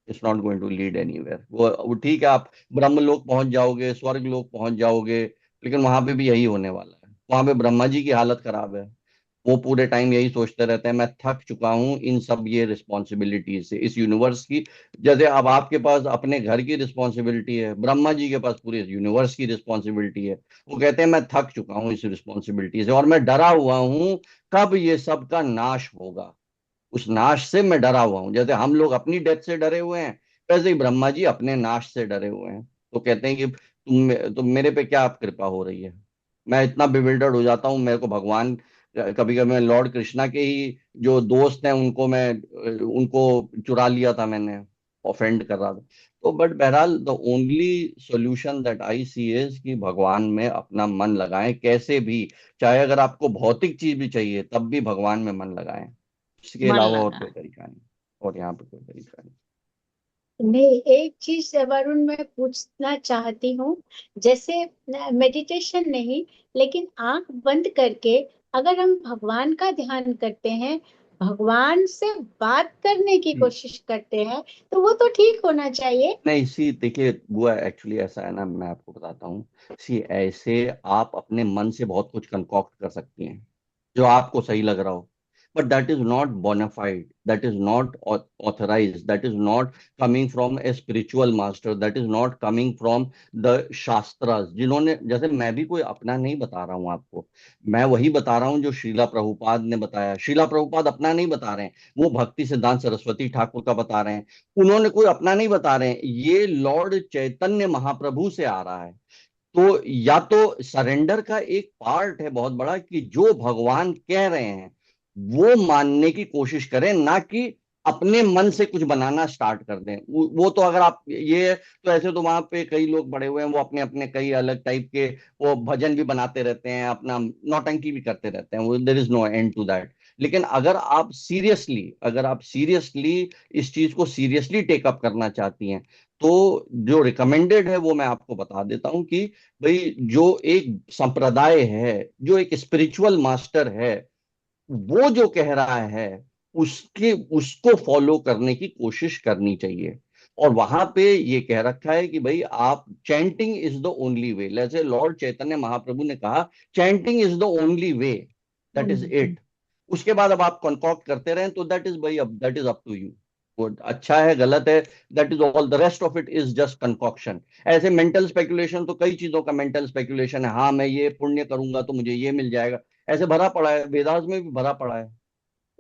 it's not going to lead anywhere. वो ठीक है, आप ब्रह्म लोक पहुंच जाओगे, स्वर्ग लोक पहुंच जाओगे, लेकिन वहां पे भी यही होने वाला है। वहां पे ब्रह्मा जी की हालत खराब है। वो पूरे टाइम यही सोचते रहते हैं, मैं थक चुका हूं इन सब ये रिस्पॉन्सिबिलिटीज से, इस यूनिवर्स की। जैसे अब आपके पास अपने घर की रिस्पॉन्सिबिलिटी है, ब्रह्मा जी के पास पूरे यूनिवर्स की रिस्पॉन्सिबिलिटी है। वो कहते हैं मैं थक चुका हूं इस रिस्पॉन्सिबिलिटी से, और मैं डरा हुआ हूं कब ये सब का नाश होगा। उस नाश से मैं डरा हुआ हूं। जैसे हम लोग अपनी डेथ से डरे हुए हैं, वैसे ही ब्रह्मा जी अपने नाश से डरे हुए हैं। तो कहते हैं कि तुम मेरे पे क्या कृपा हो रही है। मैं इतना बिविल्डर्ड हो जाता हूँ, मेरे को भगवान, कभी कभी मैं लॉर्ड कृष्णा के ही जो दोस्त हैं उनको चुरा लिया था मैंने, ऑफेंड कर रहा था। तो बट बहरहाल the only solution that I see is कि भगवान में अपना मन लगाएं कैसे भी। चाहे अगर आपको भौतिक चीज भी चाहिए तब भी भगवान में मन लगाएं। इसके मन अलावा और लगा। कोई तरीका नहीं, और यहाँ पे कोई तरीका नहीं। नहीं, एक चीज वरुण मैं पूछना चाहती हूँ। जैसे मेडिटेशन नहीं, लेकिन आंख बंद करके अगर हम भगवान का ध्यान करते हैं, भगवान से बात करने की हम्म। कोशिश करते हैं, तो वो तो ठीक होना चाहिए। नहीं सी देखिए बुआ, एक्चुअली ऐसा है ना, मैं आपको बताता हूँ। सी ऐसे आप अपने मन से बहुत कुछ कंकॉक्ट कर सकती हैं जो आपको सही लग रहा हो, but that is not bonafide, that is not authorise, that is not coming from a spiritual master, that is not coming from the shastras, जिन्होंने, जैसे मैं भी कोई अपना नहीं बता रहा हूँ आपको, मैं वही बता रहा हूँ जो श्रीला प्रभुपाद ने बताया। श्रीला प्रभुपाद अपना नहीं बता रहे हैं, वो भक्ति सिद्धांत सरस्वती ठाकुर का बता रहे हैं। उन्होंने कोई अपना नहीं बता रहे हैं, ये लॉर्ड चैतन्य महाप्रभु से आ रहा है। तो या तो सरेंडर का एक पार्ट है बहुत बड़ा कि जो भगवान कह रहे हैं वो मानने की कोशिश करें, ना कि अपने मन से कुछ बनाना स्टार्ट कर दें। वो तो अगर आप ये, तो ऐसे तो वहां पे कई लोग बड़े हुए हैं, वो अपने अपने कई अलग टाइप के वो भजन भी बनाते रहते हैं, अपना नौटंकी भी करते रहते हैं, वो there is no end to that. लेकिन अगर आप सीरियसली इस चीज को सीरियसली टेकअप करना चाहती हैं, तो जो रिकमेंडेड है वो मैं आपको बता देता हूं कि भाई, जो एक संप्रदाय है, जो एक स्पिरिचुअल मास्टर है, वो जो कह रहा है उसके उसको फॉलो करने की कोशिश करनी चाहिए। और वहां पे ये कह रखा है कि भाई, आप chanting is the only way, जैसे लॉर्ड चैतन्य महाप्रभु ने कहा chanting is the only way, that is it. उसके बाद अब आप कंकॉक्ट करते रहें तो दैट इज भाई, अब that is up to you. वो अच्छा है गलत है, that is all, the rest of it is just concoction. ऐसे मेंटल स्पेकुलेशन तो कई चीजों का मेंटल स्पेकुलेशन है, हाँ मैं ये पुण्य करूंगा तो मुझे ये मिल जाएगा, ऐसे भरा पड़ा है, वेदास में भी भरा पड़ा है,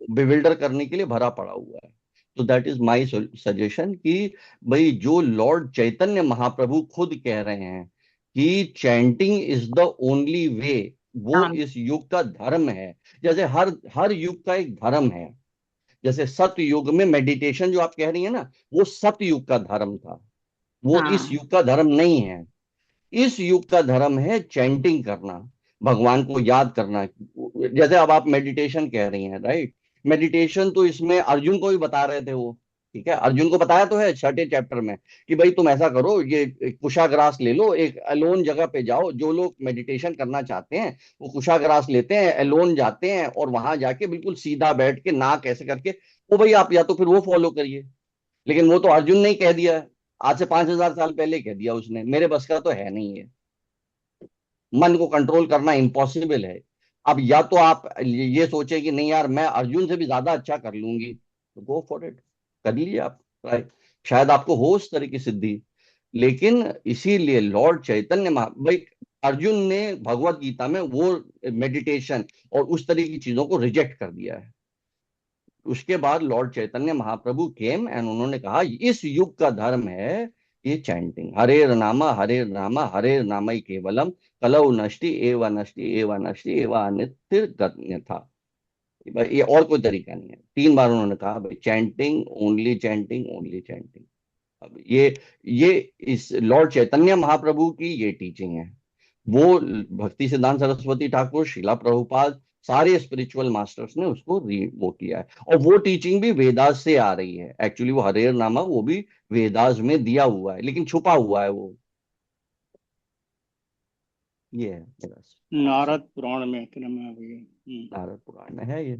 बिविल्डर करने के लिए भरा पड़ा हुआ है। तो दैट इज माय सजेशन कि भाई, जो लॉर्ड चैतन्य महाप्रभु खुद कह रहे हैं कि chanting is the only way, वो हाँ इस युग का धर्म है। जैसे हर हर युग का एक धर्म है। जैसे सत्य युग में मेडिटेशन जो आप कह रही है ना, वो सत्य युग का धर्म था, वो इस हाँ युग का धर्म नहीं है। इस युग का धर्म है चैंटिंग करना, भगवान को याद करना। जैसे अब आप मेडिटेशन कह रही हैं, राइट? मेडिटेशन तो इसमें अर्जुन को भी बता रहे थे वो, ठीक है, अर्जुन को बताया तो है 6 चैप्टर में कि भाई तुम ऐसा करो, ये कुशाग्रास ले लो, एक अलोन जगह पे जाओ। जो लोग मेडिटेशन करना चाहते हैं वो कुशाग्रास लेते हैं, अलोन जाते हैं, और वहां जाके बिल्कुल सीधा बैठ के नाक ऐसे करके, वो भाई आप या तो फिर वो फॉलो करिए। लेकिन वो तो अर्जुन ने ही कह दिया, आज से 5,000 साल पहले कह दिया उसने, मेरे बस का तो है नहीं है, मन को कंट्रोल करना इम्पॉसिबल है। अब या तो आप ये सोचे कि नहीं यार, मैं अर्जुन से भी ज्यादा अच्छा कर लूंगी, तो गो फॉर इट, कर लीजिए आप ट्राई, शायद आपको हो उस तरह की सिद्धि। लेकिन इसीलिए लॉर्ड चैतन्य भाई, अर्जुन ने भगवत गीता में वो मेडिटेशन और उस तरह की चीजों को रिजेक्ट कर दिया है। उसके बाद Lord Chaitanya Mahaprabhu came and उन्होंने कहा इस युग का धर्म है ये चैंटिंग, हरे रामा हरे नाम केवलम, कलौ नष्टि एव नष्टि एव अनित्य था। ये और कोई तरीका नहीं है। 3 बार उन्होंने कहा भाई, chanting, only chanting, only chanting. अब ये इस लॉर्ड चैतन्य महाप्रभु की ये टीचिंग है। वो भक्ति सिद्धांत सरस्वती ठाकुर, शिला प्रभुपाद, सारे स्पिरिचुअल मास्टर्स ने उसको वो किया है। और वो टीचिंग भी वेदास से आ रही है। एक्चुअली वो हरेर नामा वो भी वेदास में दिया हुआ है, लेकिन छुपा हुआ है वो। ये है मेरा नारद पुराण में क्रम है भैया। नारद पुराण में है ये।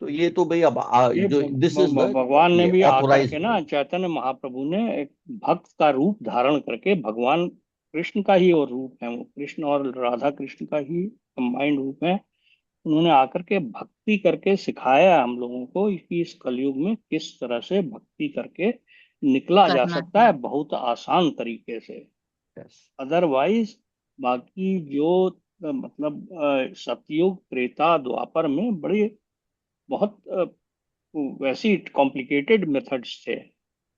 तो ये तो भाई अब ये जो दिस इज द भगवान ने ये भी आकर ऑथोराइज। के ना, चैतन्य महाप्रभु ने एक भक्त का रूप धारण करके, भगवान कृष्ण का ही और रूप है वो, कृष्ण और राधा कृष्ण का ही कंबाइंड रूप है। उन्होंने आकर के भक्ति करके सिखाया हम लोगों को कि इस कलयुग में किस तरह से भक्ति करके निकला जा करना सकता है। है, बहुत आसान तरीके से। अदरवाइज बाकी जो मतलब सतयुग त्रेता द्वापर में बड़ी बहुत वैसी कॉम्प्लिकेटेड मेथड्स थे।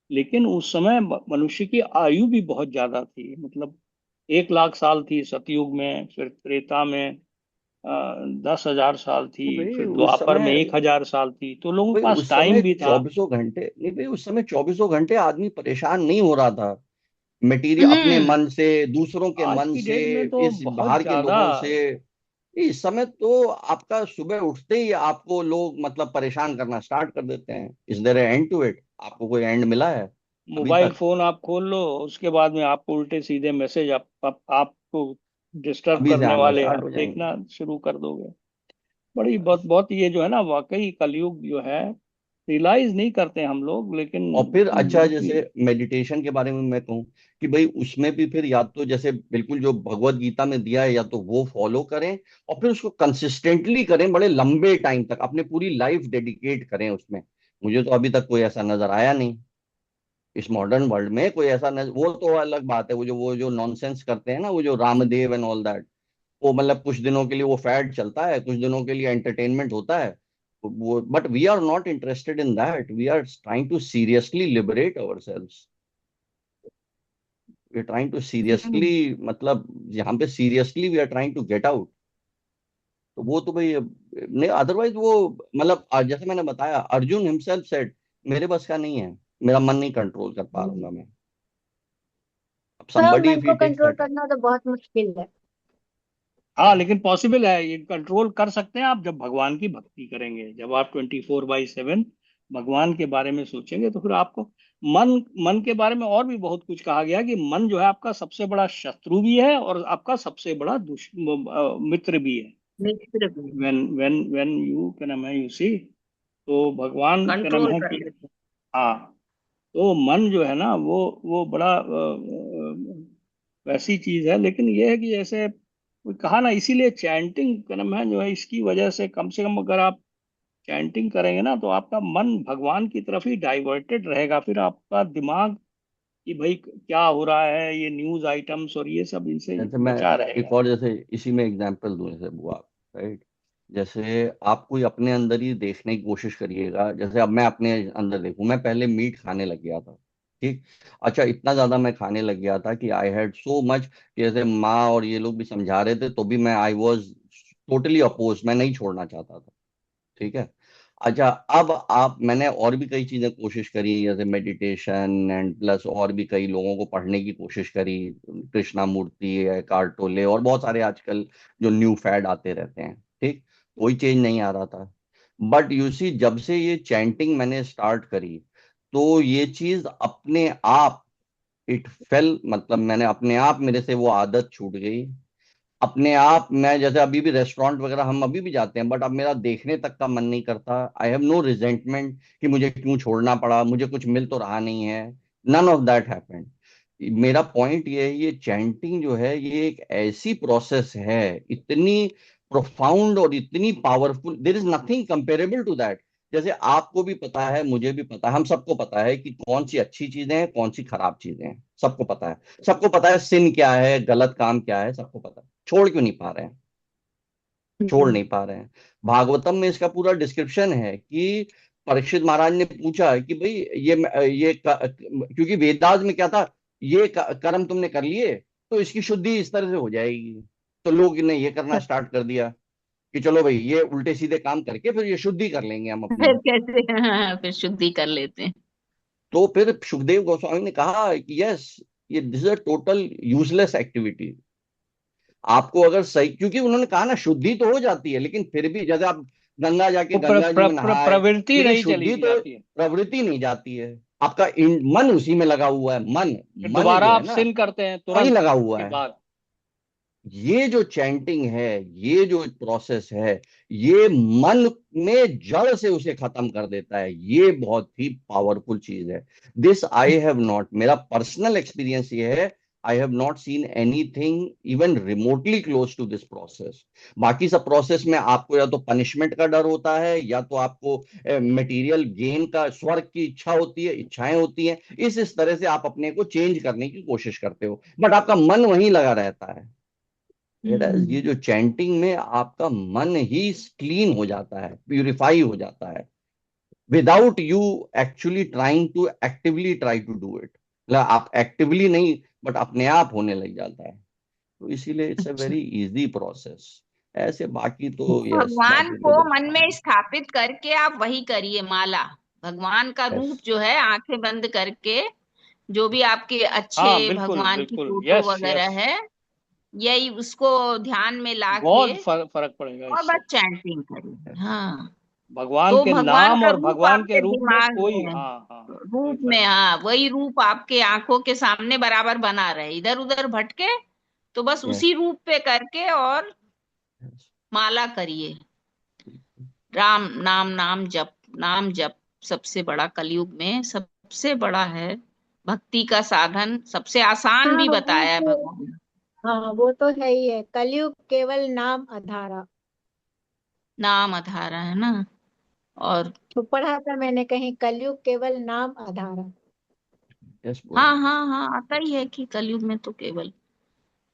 लेकिन उस समय मनुष्य की आयु भी बहुत ज्यादा थी, मतलब 1 लाख साल थी सतयुग में, फिर त्रेता में 10,000 साल थी, भाई फिर उस द्वापर में समय 1,000 साल थी, तो लोगों के भाई पास उस समय टाइम भी था। चौबीसों घंटे नहीं भाई, उस समय 24 घंटे आदमी परेशान नहीं हो रहा था मटेरियल अपने हम्म। मन से, दूसरों के आज मन की से, डेट में तो इस बहुत बाहर के ज्यादा। लोगों से। इस समय तो आपका सुबह उठते ही आपको लोग मतलब परेशान करना स्टार्ट कर देते हैं। Is there end to it? आपको कोई एंड मिला है अभी मोबाइल तक? फोन आप खोल लो, उसके बाद में आपको उल्टे सीधे मैसेज आपको डिस्टर्ब अभी से करने आना वाले, स्टार्ट आप हो जाएंगे। देखना शुरू कर दोगे। बड़ी बहुत बहुत ये जो है ना, वाकई कलयुग जो है, रियलाइज नहीं करते हम लोग, लेकिन और फिर अच्छा, बहुत ही। जैसे मेडिटेशन के बारे में मैं कहूँ कि भाई उसमें भी फिर या तो जैसे बिल्कुल जो भगवत गीता में दिया है, या तो वो फॉलो करें, और फिर उसको कंसिस्टेंटली करें, बड़े लंबे टाइम तक अपने पूरी लाइफ डेडिकेट करें उसमें। मुझे तो अभी तक कोई ऐसा नजर आया नहीं इस मॉडर्न वर्ल्ड में, कोई ऐसा वो तो अलग बात है, वो जो नॉनसेंस करते हैं ना, वो जो रामदेव एंड ऑल दैट, वो मतलब कुछ दिनों के लिए वो फैड चलता है, कुछ दिनों के लिए एंटरटेनमेंट होता है वो। But we are not interested in that, we are trying to seriously liberate ourselves, we are trying to seriously, मतलब यहाँ पे seriously we are trying to get out. तो वो तो भाई नहीं, अदरवाइज वो मतलब जैसे मैंने बताया, अर्जुन हिमसेल्फ सेड मेरे बस का नहीं है, मेरा मन नहीं कंट्रोल कर पा रहा मैं। अब सब somebody मन if he को takes कंट्रोल that, करना तो बहुत मुश्किल है। हाँ, लेकिन पॉसिबल है, ये कंट्रोल कर सकते हैं आप जब भगवान की भक्ति करेंगे, जब आप 24/7 भगवान के बारे में सोचेंगे, तो फिर आपको मन मन के बारे में और भी बहुत कुछ कहा गया है कि मन जो है आपका सबसे बड़ा शत्रु भी है और आपका सबसे बड़ा मित्र भी है। मित्र भी व्हेन यू क्या नाम है, यू सी, तो भगवान क्या नाम कंट्रोल है कर कि लेते हाँ, तो मन जो है ना वो बड़ा वैसी चीज है। लेकिन ये है कि जैसे कोई कहा ना, इसीलिए चैंटिंग कर्म है जो है, इसकी वजह से कम अगर आप चैंटिंग करेंगे ना, तो आपका मन भगवान की तरफ ही डाइवर्टेड रहेगा। फिर आपका दिमाग कि भाई क्या हो रहा है, ये न्यूज आइटम्स और ये सब, इनसे जैसे मैं बचा एक रहेगा। और जैसे इसी में एग्जांपल दूं, जैसे बुआ, राइट, जैसे आप कोई अपने अंदर ही देखने की कोशिश करिएगा। जैसे अब मैं अपने अंदर देखूं, मैं पहले मीट खाने लग गया था, ठीक। अच्छा, इतना ज्यादा मैं खाने लग गया था कि आई हैड सो मच, कि जैसे माँ और ये लोग भी समझा रहे थे तो भी मैं आई वॉज टोटली अपोज, मैं नहीं छोड़ना चाहता था, ठीक है। अच्छा, अब आप मैंने और भी कई चीजें कोशिश करी, जैसे मेडिटेशन एंड प्लस और भी कई लोगों को पढ़ने की कोशिश करी, कृष्णा मूर्ति है, कार्टोले और बहुत सारे आजकल जो न्यू फैड आते रहते हैं, ठीक। कोई चेंज नहीं आ रहा था। बट यू सी, जब से ये चैंटिंग मैंने स्टार्ट करी, तो ये चीज अपने आप इट फेल, मतलब मैंने अपने आप, मेरे से वो आदत छूट गई। अपने आप मैं जैसे अभी भी रेस्टोरेंट वगैरह हम अभी भी जाते हैं, बट अब मेरा देखने तक का मन नहीं करता। आई हैव नो रिजेंटमेंट कि मुझे क्यों छोड़ना पड़ा, मुझे कुछ मिल तो रहा नहीं है। None of that happened. मेरा पॉइंट ये है, ये चैंटिंग जो है ये एक ऐसी प्रोसेस है, इतनी प्रोफाउंड और इतनी powerful, there is nothing comparable to that. जैसे आपको भी पता है, मुझे भी पता है, हम सबको पता है कि कौन सी अच्छी चीजें हैं, कौन सी खराब चीजें हैं, सबको पता है। सबको पता है सिन क्या है, गलत काम क्या है, सबको पता है। छोड़ क्यों नहीं पा रहे हैं? छोड़ हम्म। नहीं पा रहे हैं। भागवतम में इसका पूरा डिस्क्रिप्शन है कि परीक्षित महाराज ने पूछा कि भाई क्योंकि वेदांत में क्या था, कर्म तुमने कर लिए तो इसकी शुद्धि इस तरह से हो जाएगी। तो लोग ने ये करना स्टार्ट कर दिया कि चलो भाई ये उल्टे सीधे काम करके फिर ये शुद्धि कर लेंगे हम अपनी। फिर कैसे हाँ, फिर शुद्धि कर लेते हैं। तो फिर सुखदेव गोस्वामी ने कहा कि यस, ये this is a total useless activity. आपको अगर सही, क्योंकि उन्होंने कहा ना शुद्धि तो हो जाती है, लेकिन फिर भी जैसे आप गंगा जाके वो गंगा जी में नहाए, प्रवृत्ति लेकिन नहीं चली शुद्धि तो, जाती है, प्रवृत्ति नहीं जाती है। आपका मन उसी में लगा हुआ है, मन, फिर मन दोबारा जो है आप ना सिन करते हैं वही तुरंत लगा हुआ के है। बाद। ये जो चैंटिंग है, ये जो प्रोसेस है, ये मन में जड़ से उसे खत्म कर देता है। ये बहुत ही पावरफुल चीज है। दिस आई हैव नॉट, मेरा पर्सनल एक्सपीरियंस ये है, I have not seen anything even remotely close to this process. बाकी सब प्रोसेस में आपको या तो पनिशमेंट का डर होता है, या तो आपको मटेरियल गेन का, स्वर्ग की इच्छा होती है, इच्छाएं होती हैं, इस तरह से आप अपने को चेंज करने की कोशिश करते हो, बट आपका मन वहीं लगा रहता है। ये जो चैंटिंग में आपका मन ही क्लीन हो जाता है, प्यूरिफाई हो जाता है, without you actually trying to actively try to do it. मतलब आप एक्टिवली नहीं, बट अपने आप होने लग जाता है। तो इसीलिए इट्स अ अच्छा, वेरी इजी प्रोसेस। ऐसे बाकी तो यस, भगवान बाकी तो को मन देखो। में स्थापित करके आप वही करिए माला। भगवान का यस, रूप जो है आंखें बंद करके, जो भी आपके अच्छे हाँ, बिल्कुल भगवान की बिल्कुल, फोटो यस वगैरह यस, है, यही उसको ध्यान में लाके बहुत फर्क पड़ेगा और इससे। बस चैंटिंग करिए। हाँ, भगवान तो के भगवान नाम का और रूप भगवान के आपके रूप में दिमाग कोई, में, हाँ हाँ, कोई रूप फर्क में, नहीं। हाँ वही रूप आपके आंखों के सामने बराबर बना रहे, इधर उधर भटके तो बस यस, उसी रूप पे करके और माला करिए। राम नाम, नाम जप सबसे बड़ा, कलयुग में सबसे बड़ा है भक्ति का साधन, सबसे आसान हाँ भी वो बताया है तो, भगवान ने। हाँ वो तो है ही है, कलयुग केवल नाम आधारा। नाम आधारा है ना। और तो पढ़ा था मैंने कहीं, कलयुग केवल नाम आधारा। यस। हाँ हाँ हाँ, आता ही है कि कलयुग में तो केवल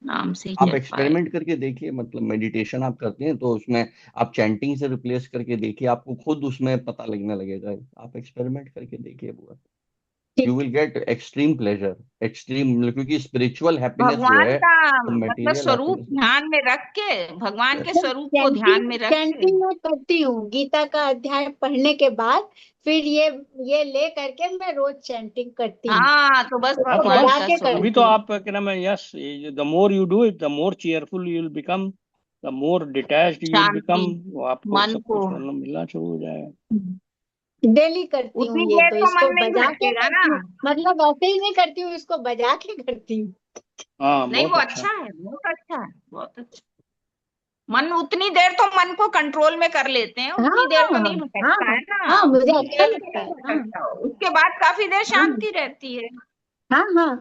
नाम से ही आप रह पाए। एक्सपेरिमेंट करके देखिए, मतलब मेडिटेशन आप करते हैं तो उसमें आप चैंटिंग से रिप्लेस करके देखिए, आपको खुद उसमें पता लगने लगेगा। आप एक्सपेरिमेंट करके देखिए बुआ। You will get extreme pleasure, extreme, क्योंकि स्पिरिचुअल हैप्पीनेस जो भगवान है का तो मतलब मटेरियल स्वरूप हैप्पीनेस। ध्यान में रख के, भगवान के स्वरूप को ध्यान चैंटिंग में रख के। चैंटिंग मैं करती हूँ गीता का अध्याय पढ़ने के बाद, फिर ये ले करके मैं रोज चैंटिंग करती हूँ, हाँ, तो बस हाँ तो भगवान बजा का के बस स्वरूप। अभी करती तो हूँ। आप क्या नाम है, yes, the more you do it the more cheerful you will become, the more detached you will become, शांति वो आपको मन सब को, कुछ मतलब मिलना शुरू हो जाएगा। डेली करती हूँ उतनी ये, देर तो तो इसको मन नहीं बजा के भटकेगा ना। करती हूँ, मतलब ऐसे ही नहीं करती हूँ, इसको बजा के करती हूँ। हाँ नहीं, बहुत वो अच्छा। अच्छा है, बहुत अच्छा है, बहुत अच्छा। मन उतनी देर तो मन को कंट्रोल में कर लेते हैं, उतनी देर तो नहीं हाँ भटकता हाँ है ना, हाँ, मुझे उतनी अच्छा देर तो लगता नहीं है। हाँ भटकता। उसके बाद काफी देर हाँ शांति रहती है, हाँ हाँ।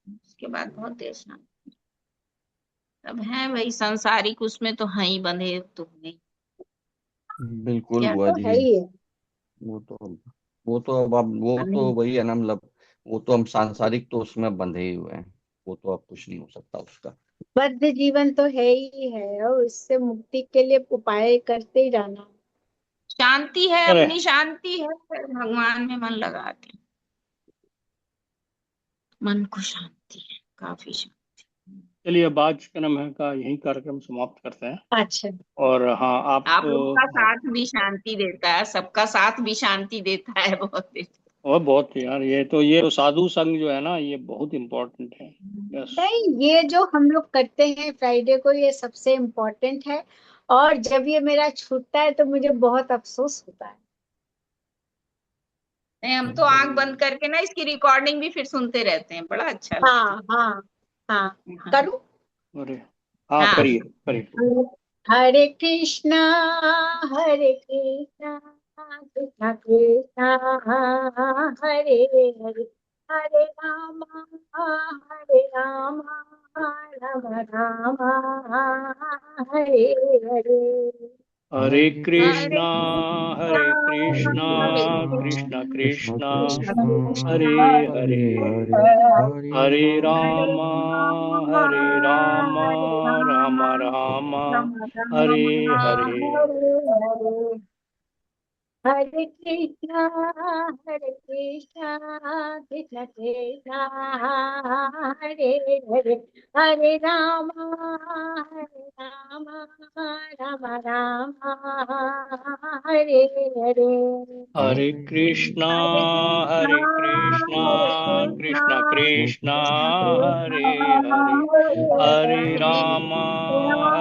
उसके बाद बहुत देर शांति। अब है भाई सांसारिक, उसमें तो हैं ही बंधे, तो नहीं बिल्कुल क्या बुआ तो जी, है ही है। वो तो वो तो अब आप वो तो नहीं। वही है ना, मतलब वो तो हम सांसारिक तो उसमें बंधे ही हुए हैं, वो तो अब कुछ नहीं हो सकता उसका। बद्ध जीवन तो है ही है, और इससे मुक्ति के लिए उपाय करते ही रहना। शांति है, अरे अपनी शांति है, फिर भगवान में मन लगा के, मन को शांति है, काफी शांति। चलिए, अब आज क्या नाम है का यही कार्यक्रम समाप्त करते हैं। अच्छा, और हाँ आप आप लोगों का हाँ, साथ भी शांति देता है, सबका साथ भी शांति देता है, बहुत देता और बहुत यार, ये तो साधु संग जो है ना, ये बहुत इम्पोर्टेंट है। है। यस, नहीं ये जो हम लोग करते हैं फ्राइडे को, ये सबसे इम्पोर्टेंट है, और जब ये मेरा छूटता है तो मुझे बहुत अफसोस होता है। नहीं, हम तो आंख बंद करके ना इसकी रिकॉर्डिंग भी फिर सुनते रहते हैं, बड़ा अच्छा लगता हाँ हाँ हाँ, है। करूँ? अरे हाँ, हाँ, करिए करिए। हरे कृष्णा हरे कृष्णा कृष्णा कृष्णा हरे हरे, हरे राम राम राम हरे हरे, हरे हरे कृष्णा कृष्णा हरे कृष्णा हरे कृष्णा कृष्ण कृष्णा कृष्णा कृष्ण हरे हरे हरे, हरे, हरे हरे हरे राम हरे राम राम राम राम हरे राम हरे। हरे, हरे कृष्णा कृष्णा कृष्णा हरे हरे, हरे राम राम राम हरे हरे, हरे कृष्णा हरे हरे कृष्णा कृष्णा कृष्णा कृष्णा हरे हरे, हरे राम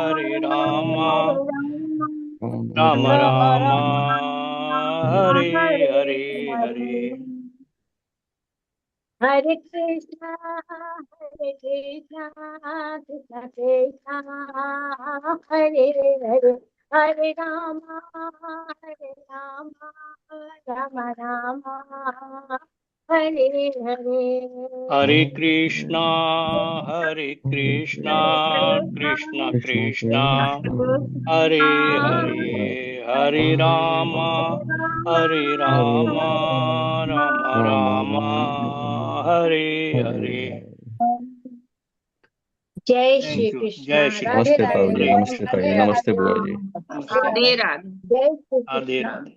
हरे राम राम राम हरे हरे हरे। हरे कृष्णा कृष्णा कृष्णा हरे हरे, हरे राम राम राम हरे हरे, हरे कृष्णा कृष्णा कृष्णा कृष्णा हरे हरे, हरे राम राम राम राम हरे हरे। जय श्री थैंक यू, कृष्णा, जय श्री राधे नमस्ते कृष्ण, ताऊ जी, राधे, हरे नमस्ते ताऊ कृष्ण, जी, राधे नमस्ते बुआ राधे, जी। नमस्ते, राधे राधे। जय श्री राधे कृष्णा। राधे।